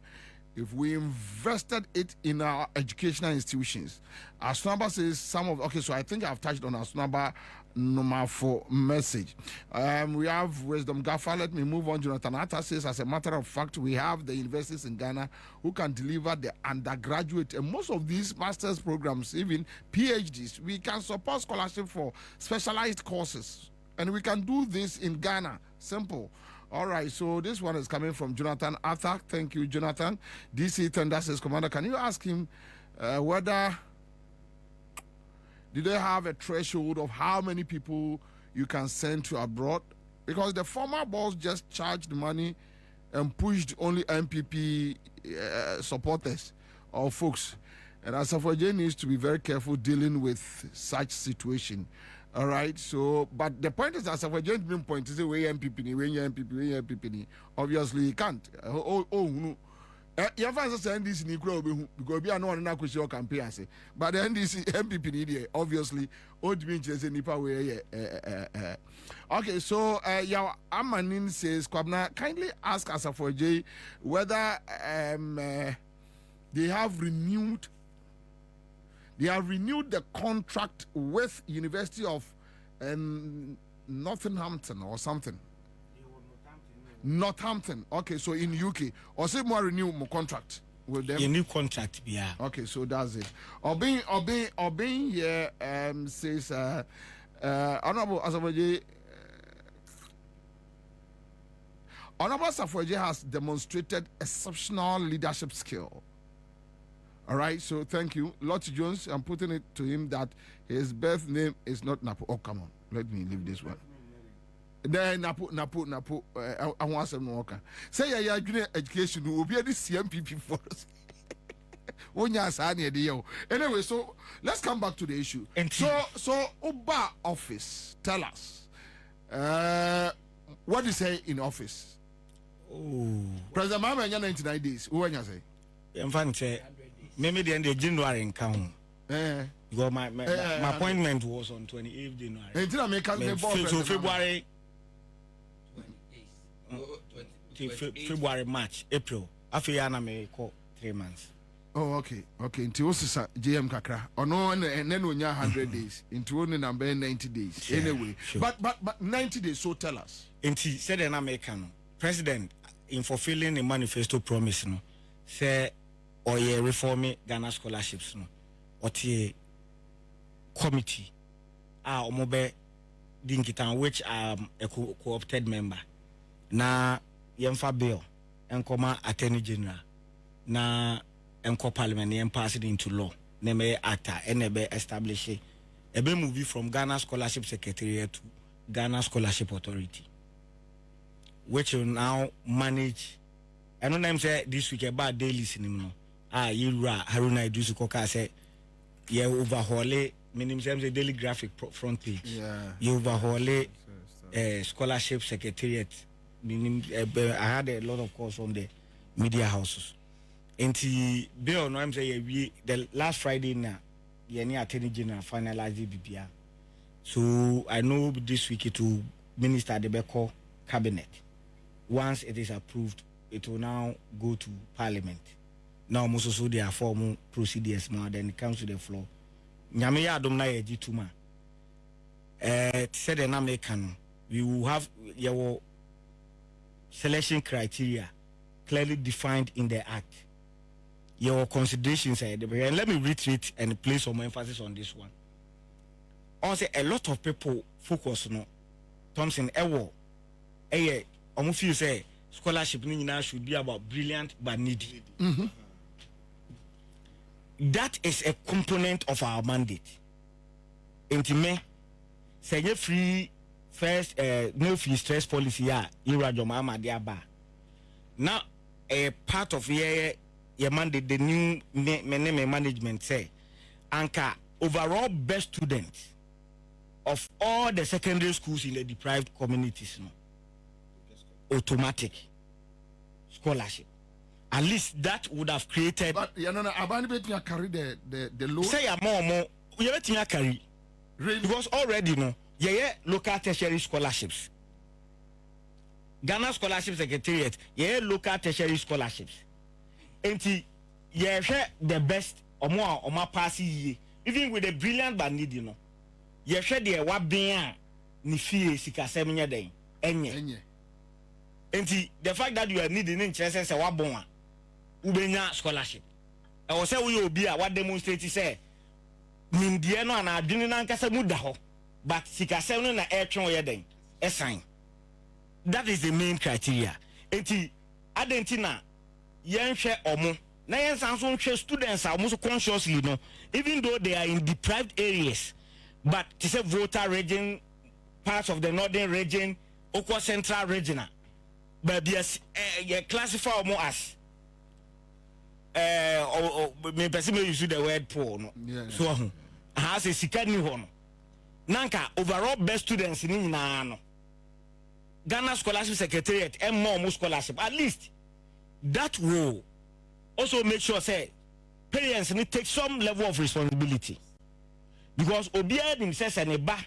if we invested it in our educational institutions. Asnaba says some of, okay, so I think I've touched on Asnaba number 4 message. We have Wisdom Gaffer. Let me move on. Jonathan Atta says, as a matter of fact, we have the universities in Ghana who can deliver the undergraduate and most of these master's programs, even PhDs. We can support scholarship for specialized courses. And we can do this in Ghana. Simple. All right, so this one is coming from Jonathan Atta. Thank you, Jonathan. DC Tender says, Commander, can you ask him whether do they have a threshold of how many people you can send to abroad? Because the former boss just charged money and pushed only MPP supporters or folks. And Asafo needs to be very careful dealing with such situation. All right. So, but the point is, Asafo main point is the way MPP, obviously he can't. No. You find send this in because we are not on a question campaign. But the NDC MPP need obviously old means in Nipa way. Okay, so your Amanin says, Kwabna, kindly ask Asafo J whether they have renewed the contract with University of Northampton or something. Northampton. Okay, so in UK, or say more renew more contract with them. A new contract, yeah. Okay, so that's it. Obeying here says Honorable Asafoje. Honorable Asafoje has demonstrated exceptional leadership skill. All right, so thank you, Lottie Jones. I'm putting it to him that his birth name is not Napo. Oh, come on, let me leave this one. Then Napo. I want some more. Say yeah, junior education will be a CMPP for us. Anyway, so let's come back to the issue. So Uba office, tell us. What do you say in office? Oh, President Mama 99 days. Who when you say? In fact, maybe the end of January in count. Because my appointment was on 28th January. So February. February, March, April. After I may call 3 months. Oh, okay. Into also JM Kakra. Or no, and then when you're 100 days. Into only number 90 days. Anyway, sure. But 90 days. So tell us. Into said an American president in fulfilling the manifesto promise, no, say or ye reforming Ghana scholarships, no, or the committee, omobe dinkitan which a co-opted member. Na yemfa bill enkoma attorney general na enko parliament yem pass it into law na me acta enebe establish ebe move from Ghana Scholarship Secretariat to Ghana Scholarship Authority, which will now manage. I know them say this week about daily cinema. Yura Haruna Idrisu Koka say ye overhaul meaning say daily graphic front page. Yeah. You overhaul scholarship secretariat. I had a lot of calls from the media houses. And the bill, no, I'm saying the last Friday now, the Attorney General finalized the BPR. So I know this week it will minister the Beko cabinet. Once it is approved, it will now go to Parliament. Now, most of there are formal procedures more, then it comes to the floor. Nyamiya Adumna Ejituma. Said an American, we will have your selection criteria clearly defined in the act. Your considerations are and let me reiterate and place some emphasis on this one. Also, a lot of people focus on Thompson Ewo. Almost you say scholarship should be about brilliant but needy. Mm-hmm. That is a component of our mandate. Intime, say free. First, no fee stress policy. Now, a part of your mandate, the new management say, Anka overall best students of all the secondary schools in the deprived communities, no, automatic scholarship. At least that would have created. But you know, I carry the load. Say more. You let me carry. Really? Because already, no. Yeah, local tertiary scholarships. Ghana Scholarship Secretariat, local tertiary scholarships. And the best or more passy, even with the brilliant but need, you know. The what being ni fee sika semenya den enye. And the fact that you are needing interest is a wabonga ubenya scholarship. I was say we will be a what demonstrate say Mindiano and I didn't ankasa mudaho. But sikasem na airtron yeden assign. That is the main criteria. Enti adentina yenhwe omo na yensanso nhwe students are almost consciously no, even though they are in deprived areas, but to say voter region, parts of the northern region, Okwa central region, but yes, classify omo as me person me use the word poor no. So has a sika ni ho no. Nanka overall best students ni nyina no. Ghana Scholarship Secretariat and more scholarship. At least that will also make sure say parents need take some level of responsibility. Because Obia himself and a ba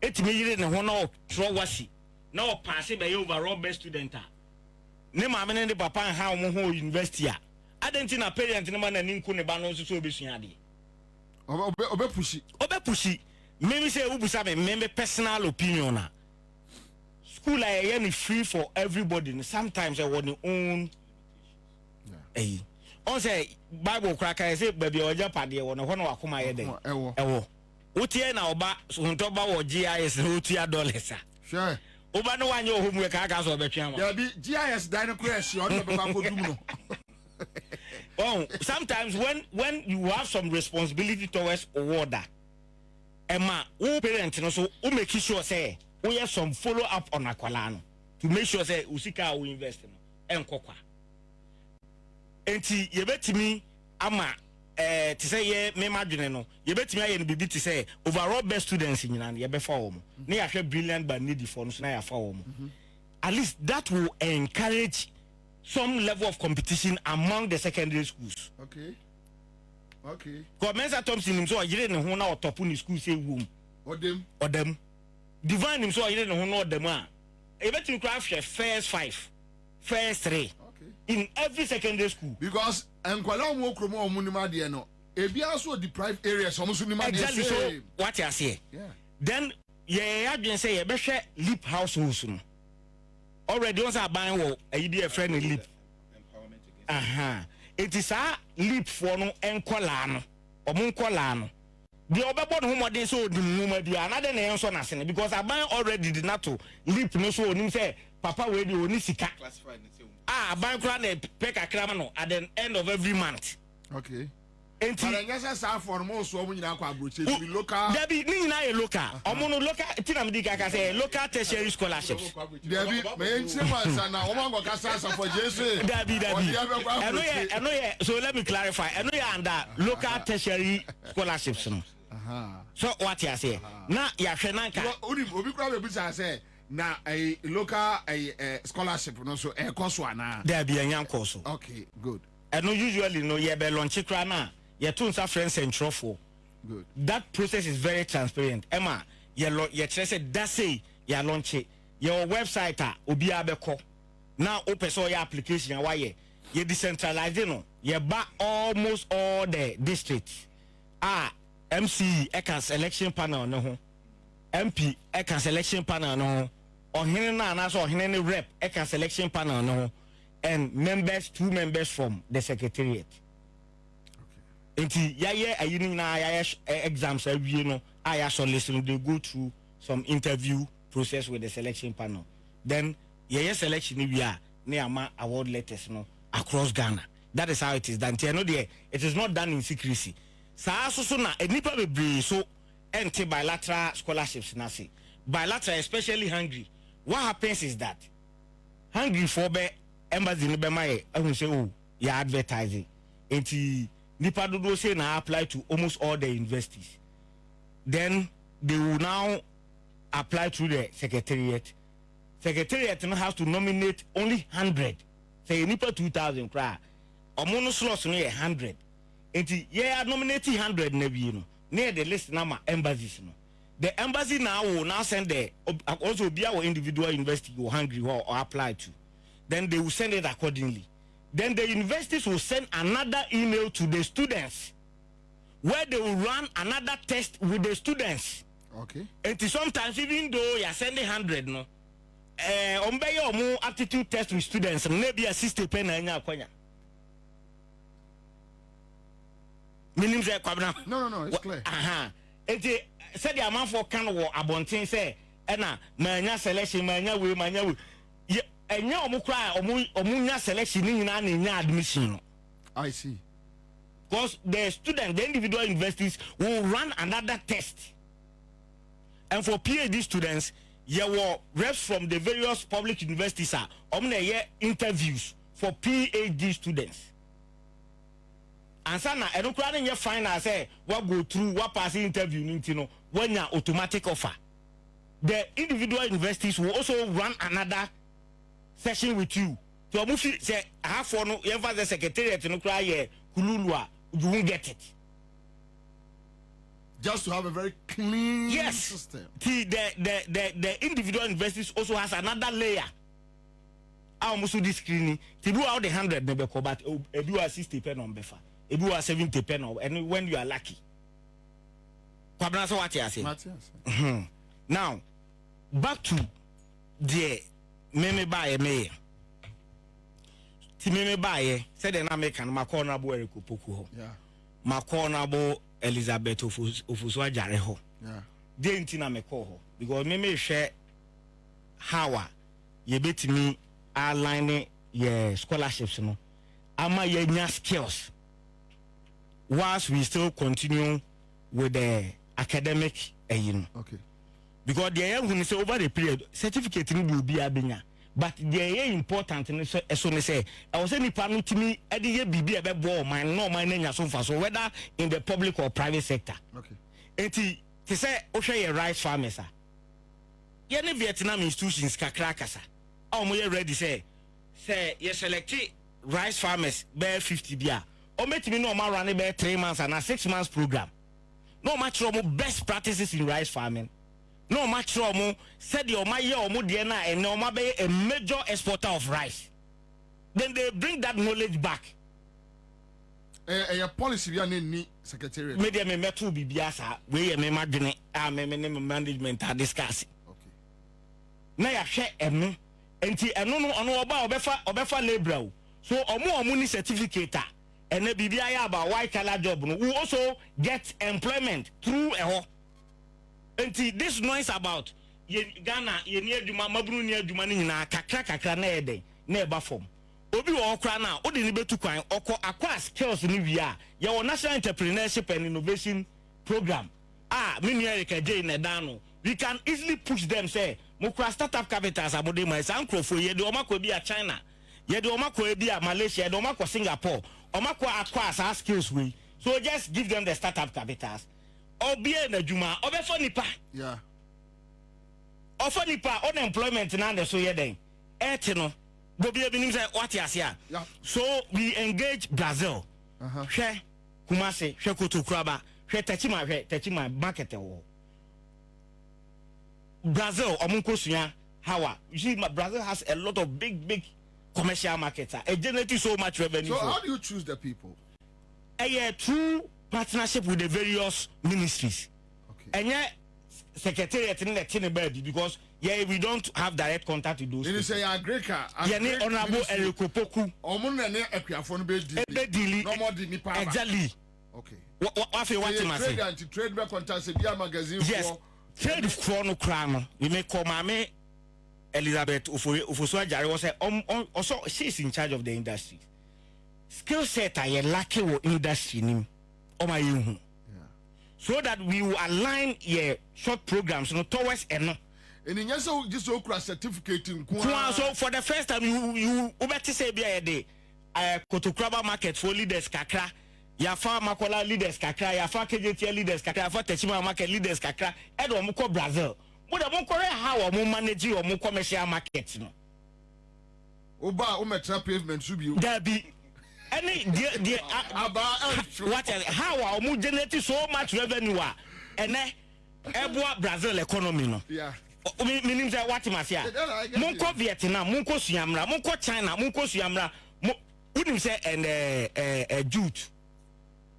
it me in honor throw wasi. Now pass it by overall best student. Ne ma me ne papa and how mo ho university a. Adentina parents no man na ninku ne ba no so obesuade. Obe pushi. Me say ubusa me personal opinion na. School I free for everybody. Sometimes I want to own. Hey, on say Bible cracker say baby oja pade won ho na wakoma ye den. Ewo. Utie na oba so ntoba wo GIS na utia dollars. Sure. Oba no wanye homework aka so betwa ma. Yeah, be GIS dine crash on the papa kodum no. Oh, sometimes when you have some responsibility towards a warder, Emma, who parent no so who make sure say we have some follow up on akwala to make sure say usika we invest no enkokwa. Enti ye betimi ama to say ye me madwene no ye betimi aye no bibi to say overall best students nyina ye be fa wo mo na ya hwe brilliant but needy for no so na ya fa wo mo. At least that will encourage some level of competition among the secondary schools. Okay. Because Thompson himself yire ne ho na otopo ni school say wom. Odem. Divine himself yire ne ho na odem a. E betim craft first 5, first 3. Okay. In every secondary school. Because enkwala omo okromo omo ni ma de no. E bia so deprived areas omo so ni ma de. Exactly. So what you say? Yeah. Then ye adwen say ye be hwe leap households no. Already once I buy wo e be a friend leap. It is a leap for no enkola no. Omo nkola no. The obebo no modern so di muma di another na enso na sene because I buy already did not to leap no so onim say papa we di oni sika. Buy kra na pay kakra no at the end of every month. Okay. Enti but nyasa sa for mo so omo nyina kwa abroche be local. There be ni na local. Omo no local tinam di kaka say local tertiary scholarships. There be me nche mansa na omo go kasa sa for Jesus. There be. Eno ye so let me clarify. Eno ye under local tertiary scholarships no. So what you say? Na ya hwe nanka. Obi kra be bisa say na a local scholarship no so e course ana. There be a course. Okay, good. Eno usually no ye be launch kra na ye tun sa friends and trofo. Good. That process is very transparent. Emma, ye say that say ye launch it. Your website obi abeko. Now open so your application why ye decentralize no. Ye ba almost all the districts. MC eka selection panel no ho. MP eka selection panel no ho. Ohene na so ohene rep eka selection panel no ho. And members, 2 members from the secretariat. Enti ayini na exams every no listen they go through some interview process with the selection panel. Then selection we are near my award letters no across Ghana. That is how it is done. It is not done in secrecy. So na enipa be so enti bilateral scholarships na say. Bilateral, especially Hungary. What happens is that Hungary for be embassy no be my say oh you advertising. Enti nipa dodo say na apply to almost all the universities. Then they will now apply through the secretariat. Secretariat now has to nominate only 100. Say nipa 2,000 cry. Omono slots no 100. Enti nominating 100 na bi no. Near the list number embassies no. The embassy now will now send the also be our individual university or Hungary or apply to. Then they will send it accordingly. Then the universities will send another email to the students where they will run another test with the students. Okay. And sometimes even though you are sending 100 no, more aptitude test with students maybe a 60 pen na kwanya. Minim say kwabna. No, it's clear. Enti said the amount for can wo abonten say na manya selection manya we enya omu cry omunya selection ni nyina na nya admission no. I see. Because the student, the individual universities will run another test. And for PhD students, there were reps from the various public universities interviews for PhD students. ansana eno kura ne nye final say what go through what pass interview no when ya automatic offer. The individual universities will also run another session with you. So mufi say half for no you the secretariat no cry here kululua you won't get it. Just to have a very clean yes. system. The individual universities also has another layer. Our musu this screening to do out the 100 never but do a 60 pen on befa. If you are 70 pen on and when you are lucky. Kwabna so what you say? Now back to the meme buy me. Ti meme buy said an American Macona bo Eric Poku. Yeah. Macona bo Elizabeth Ofuswa Jareho. Yeah. Dentina Mekoho. Because meme share how ye bet me align ye scholarships no. Ama ye nya skills. Whilst we still continue with the academic okay. Because the young say over the period certificate will be abinya. But the important as soon as say I was any panel to me at the year be a ball mine no mine so far. So whether in the public or private sector. Okay. And to say Osha rice farmers. Any Vietnam institutions kakrakasa. We ready say you select rice farmers bear 50 beer. Or make me no more run about 3 months and a 6 months program. No much best practices in rice farming. No much said your my year or Mudiana and no be a major exporter of rice. Then they bring that knowledge back. A policy we are in secretariat. Media me metu bibiasa we me madwene management are discussing. Okay. Na ya hwe eno enti eno no ono obefa labor. So omo ni certificate and the BBI about white collar job no we also get employment through a ho. And this noise about Ghana ye near Juma Mabru near Juma na kakra na eden na eba form. Obi wo okra na o de ni betu kwan oko akwa skills ni via your national entrepreneurship and innovation program. Me near J na dano. We can easily push them say mo kra startup capitals abode my sankrofo ye de o makọ bi a China. Ye de o makọ bi a Malaysia, ye de o makọ Singapore. O makọ akwa skills we. So just give them the startup capitals. Obie na juma obefo nipa. Yeah. Ofo nipa unemployment na the so ye den. No. Bobie binim say what you say. Yeah. So we engage Brazil. Hwe Kumasi, hwe Kotokuraba, hwe Techima market wo. Brazil omunko suya hawa. You see Brazil has a lot of big commercial markets. It generates so much revenue. So how do you choose the people? Through partnership with the various ministries. Okay. And yeah, secretariat in the bed because we don't have direct contact with those. You say Agreka. Yeah, Honorable Eriko Poku. No more di nipa. Exactly. Okay. What you want to say? Trade by contact magazine. Yes. Trade for no crown. We may call Mame Elizabeth Ufuswa Jari was also she's in charge of the industry. Skill set are lucky industry name. So that we will align short programs towards and in just okra certificate in so for the first time you better say be a day Kotokuraba market for leaders kakra yafa Makola leaders kakra yafa KJT leaders kakra yafa Techima market leaders kakra and omuko Brazil but the more how omo manage omo commercial market no oba ometra pavement should be there be any what how omo generate so much revenue and eboa Brazil economy no yeah meaning say what masia munko Vietnam munko Siamra munko China munko Siamra wouldn't say and jute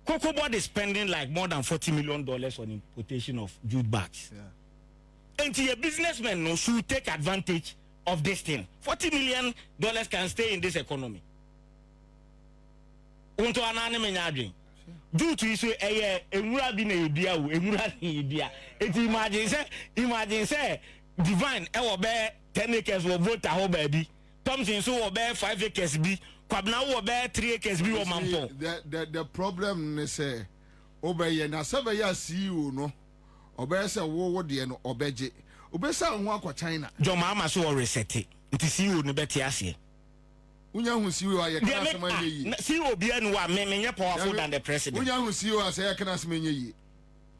Cocoa Board is spending like more than $40 million on importation of jute bags. Yeah. And a businessman no should take advantage of this thing. $40 million can stay in this economy. Unto an anime due to issue emura bi na ebia o emura ni ebia. Imagine say divine e wo be 10 acres wo vote ho ba bi. Thompson so wo be 5 acres bi. Kwabna wo be 3 acres bi wo mampo. The problem is say obeye na sebe ya CEO no obeye say wo de no obeje. Obesa ho akwa China. Joma ama so reset it. Nti CEO no beti ase. Unya hu CEO aye kana asema yi. CEO bia no wa me powerful than the president. Unya hu CEO asaya kana asema yi.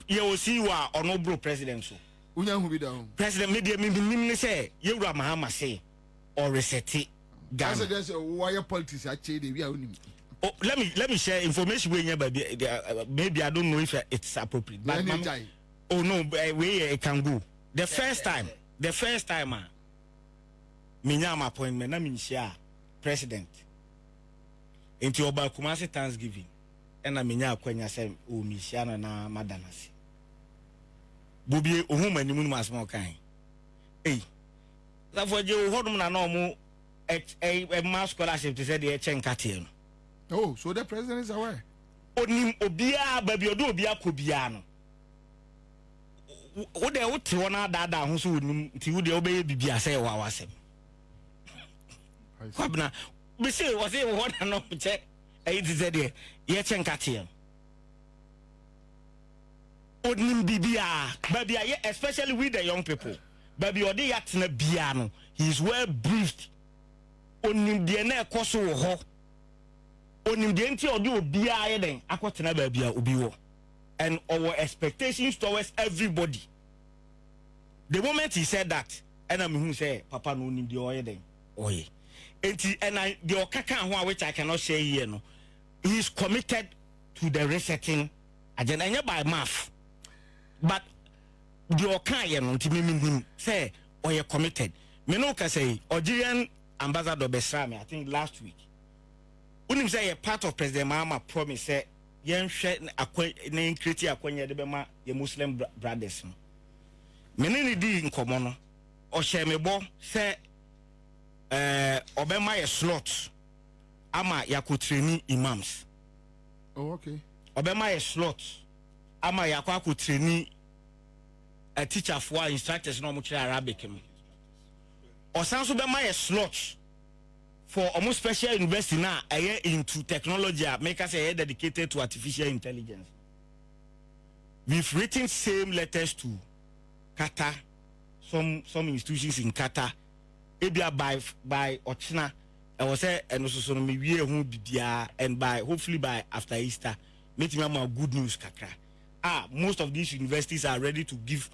Ye o CEO a ono bro president so. Unya hu bi da ho. President me dey me say Yewura Mahama say or reset Ghana. I suggest why politics ache dey we a onim. Oh, let me share information we maybe I don't know if it's appropriate. But oh no, where it can go. The first time minya appointment na minshia president into oba Kumasi Thanksgiving and na minya akwanya say o minshia na madanasi bobi ohuma ni mu asmo kan eh that for je hodum na no mu a mass scholarship to say the chenkate. Oh, so the president is aware. Onim obia baby odo obia kobia no wo de wo te wona dada ho so onim ti wo de obeye bibia say wa wasem kwabna be say wo say wo na no che e ti say de ye chenkate onim bibia baby especially with the young people baby ode yatena bia no he is well briefed onim de na ekoso wo ho onim de nti odi obi aye den akotena ba bia obi wo and our expectations towards everybody. The moment he said that and I'm who say papa no onim de oye den oye enti and I the okaka ho which I cannot share here no he is committed to the resetting agenda and by math but the okaya no nti me say oye committed me no ka say Algerian ambassador Besrame I think last week unim say a part of President Mahama promise say yen hwe na increase akwanya de bema ye Muslim brothers no menene di nkomo no o hye mebo say obema ye slot ama yakotreni imams. Oh, okay. Obema ye slot ama yakotreni a teacher for instructors no mo kire Arabic no osanso bema ye slot for almost special university now into technology make us dedicated to artificial intelligence. We've written same letters to Qatar, some institutions in Qatar. Ebia by Ochina, I was say and also maybe and by hopefully by after Easter, making more good news kakra. Most of these universities are ready to give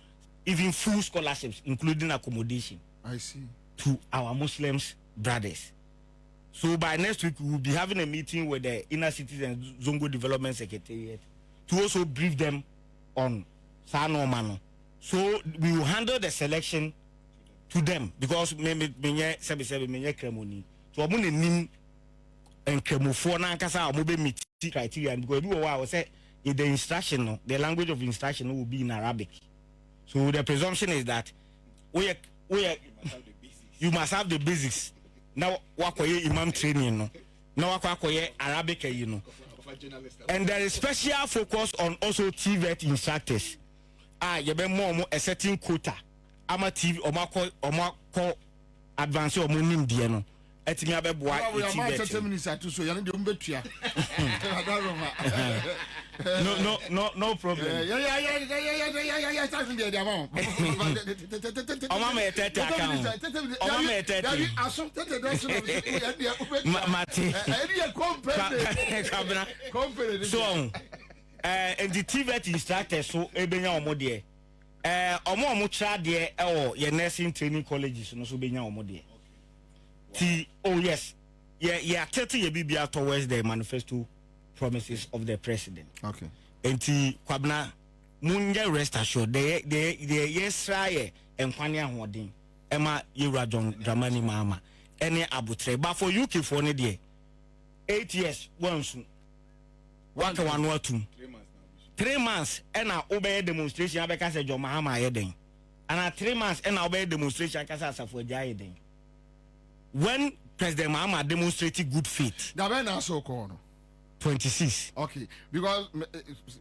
even full scholarships, including accommodation. I see. To our Muslims brothers. So by next week, we will be having a meeting with the Inner Cities and Zongo Development Secretariat to also brief them on Sano Mano. So we will handle the selection to them because menye kremoni. So amune nim and kremofo na nkasa amobe meet criteria because we will say in the instruction, the language of instruction will be in Arabic. So the presumption is that you must have the basics. Now wakoye imam training no now wakoye Arabic you know and there is special focus on also TVET instructors yebe mo a certain quota ama TV omako advance o mo nim die no etimi abeboa TVET 30 minutes atu so ya no de mbetua no problem yeah starting the amount oma me tete account oma me tete aso tete do mate company so and the TVET instructors so ebenya omo de omo tra de ye nursing training colleges no so benya omo de oh yes yeah 30 ye bibia towards the manifesto promises of the president. Okay. Enti kwabna munye rest assured the yesra enkwane ahoden ema Yewura John Dramani Mahama ene abutre but for UK for ne de 8 years once one 3 months ena obey demonstration abeka say John Mahama yeden and 3 months ena obey demonstration kasa asafo agya yeden when President Mahama demonstrated good faith na be na so ko no 26. Okay, because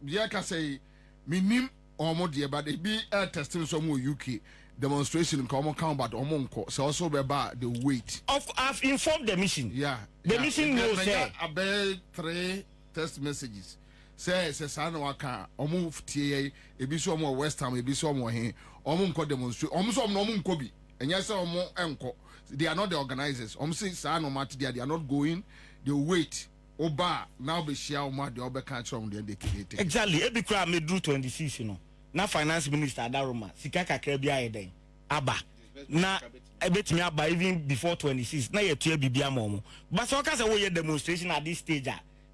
yeah, can say minim omo de but they be testing some UK demonstration come count but omo so also be about the weight. I've informed the mission. Yeah. The mission knows say about 3 test messages. Say sana waka omo tie ebi so omo West Ham ebi so omo he omo nko demonstrate omo so omo nko bi enya say omo enko they are not the organizers. Say say no matter they are not going. They wait. Oba now be share Oma the Oba can't from the indicator. Exactly. Every crowd may do 26, you know. Now finance minister Daruma, Sikaka Krebia Eden, Abba. Now I bet me Abba even before 26. Now you're to be momo. But so can say demonstration at this stage.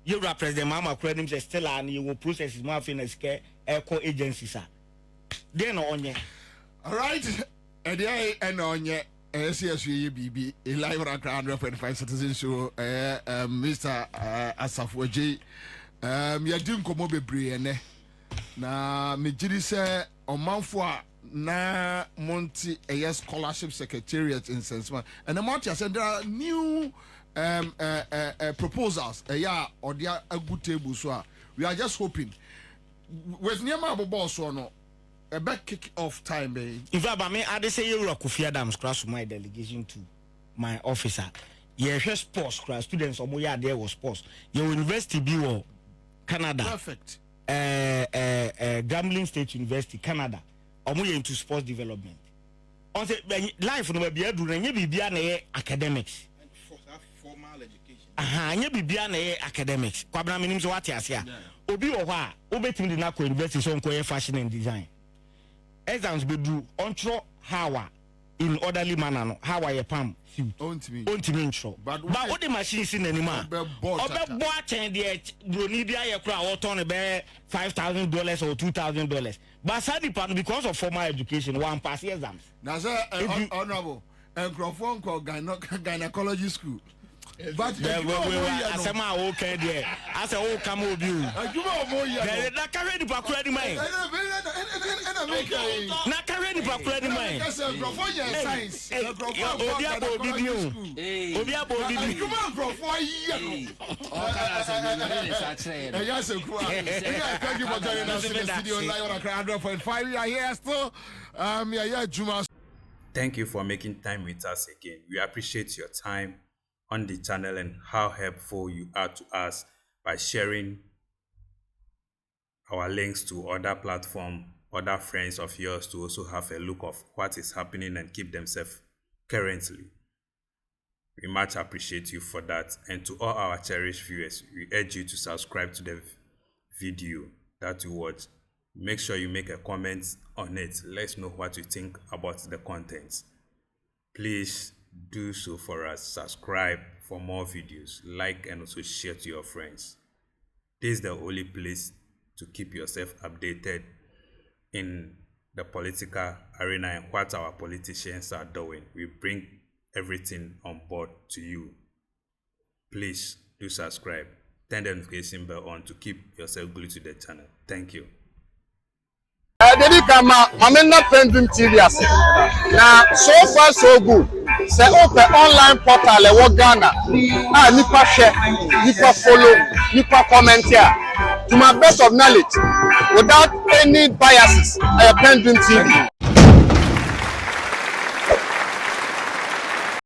You represent Mama Credit still and you will process his more finance care eco agencies. Then on ye. All right. And on ye. SCSUBB, a live around 125 citizen show, Mr. Asafwaji. You're doing Komobe Brienne. Na Mijiri say, on Manfua, na Monty, a scholarship secretariat in Sensman. And the Monty said there are new proposals, or there are a good table. So we are just hoping. With Niama Boss or no. A back kick off time, baby. If I may, I say you rock Kofi Adams cross my delegation to my officer. Yeah, sports class students or more there was sports. Your university be Canada. Perfect. Grambling State University, Canada. Or more into sports development. On the life no be able to be academics. And formal education. Be academics. Kwabna minim so what asia. Obi o hwa, obetimi na ko university so nko fashion and design. Exams be do ontro how in orderly manner no how ye pam ontimi intro but what the machines in anymore obe bo achen de broni dia ye kra o turn be $5,000 or $2,000 but sadly because of formal education one pass exams now sir honorable and Crawford gynecology school. But asema okay there. I say oh come obi o. Na carry the back ready man. Na carry the back ready man. Science. Obi abo bibi o. Obi abo bibi. You man Crawford here. Yes, thank you for joining us in the studio live on 100.5. We are here still. We are here Juma. Thank you for making time with us again. We appreciate your time on the channel and how helpful you are to us by sharing our links to other platforms, other friends of yours to also have a look of what is happening and keep themselves currently. We much appreciate you for that. And to all our cherished viewers, we urge you to subscribe to the video that you watch. Make sure you make a comment on it. Let's know what you think about the content. Please do so for us. Subscribe for more videos, like and also share to your friends. This is the only place to keep yourself updated in the political arena and what our politicians are doing. We bring everything on board to you. Please do subscribe. Turn the notification bell on to keep yourself glued to the channel. Thank you. Dedi kama mamena PENDREAM TV ase. Na so far so good. Say open online portal e wo Ghana. Nipa share, nipa follow, nipa comment here. To my best of knowledge, without any biases, PENDREAM TV.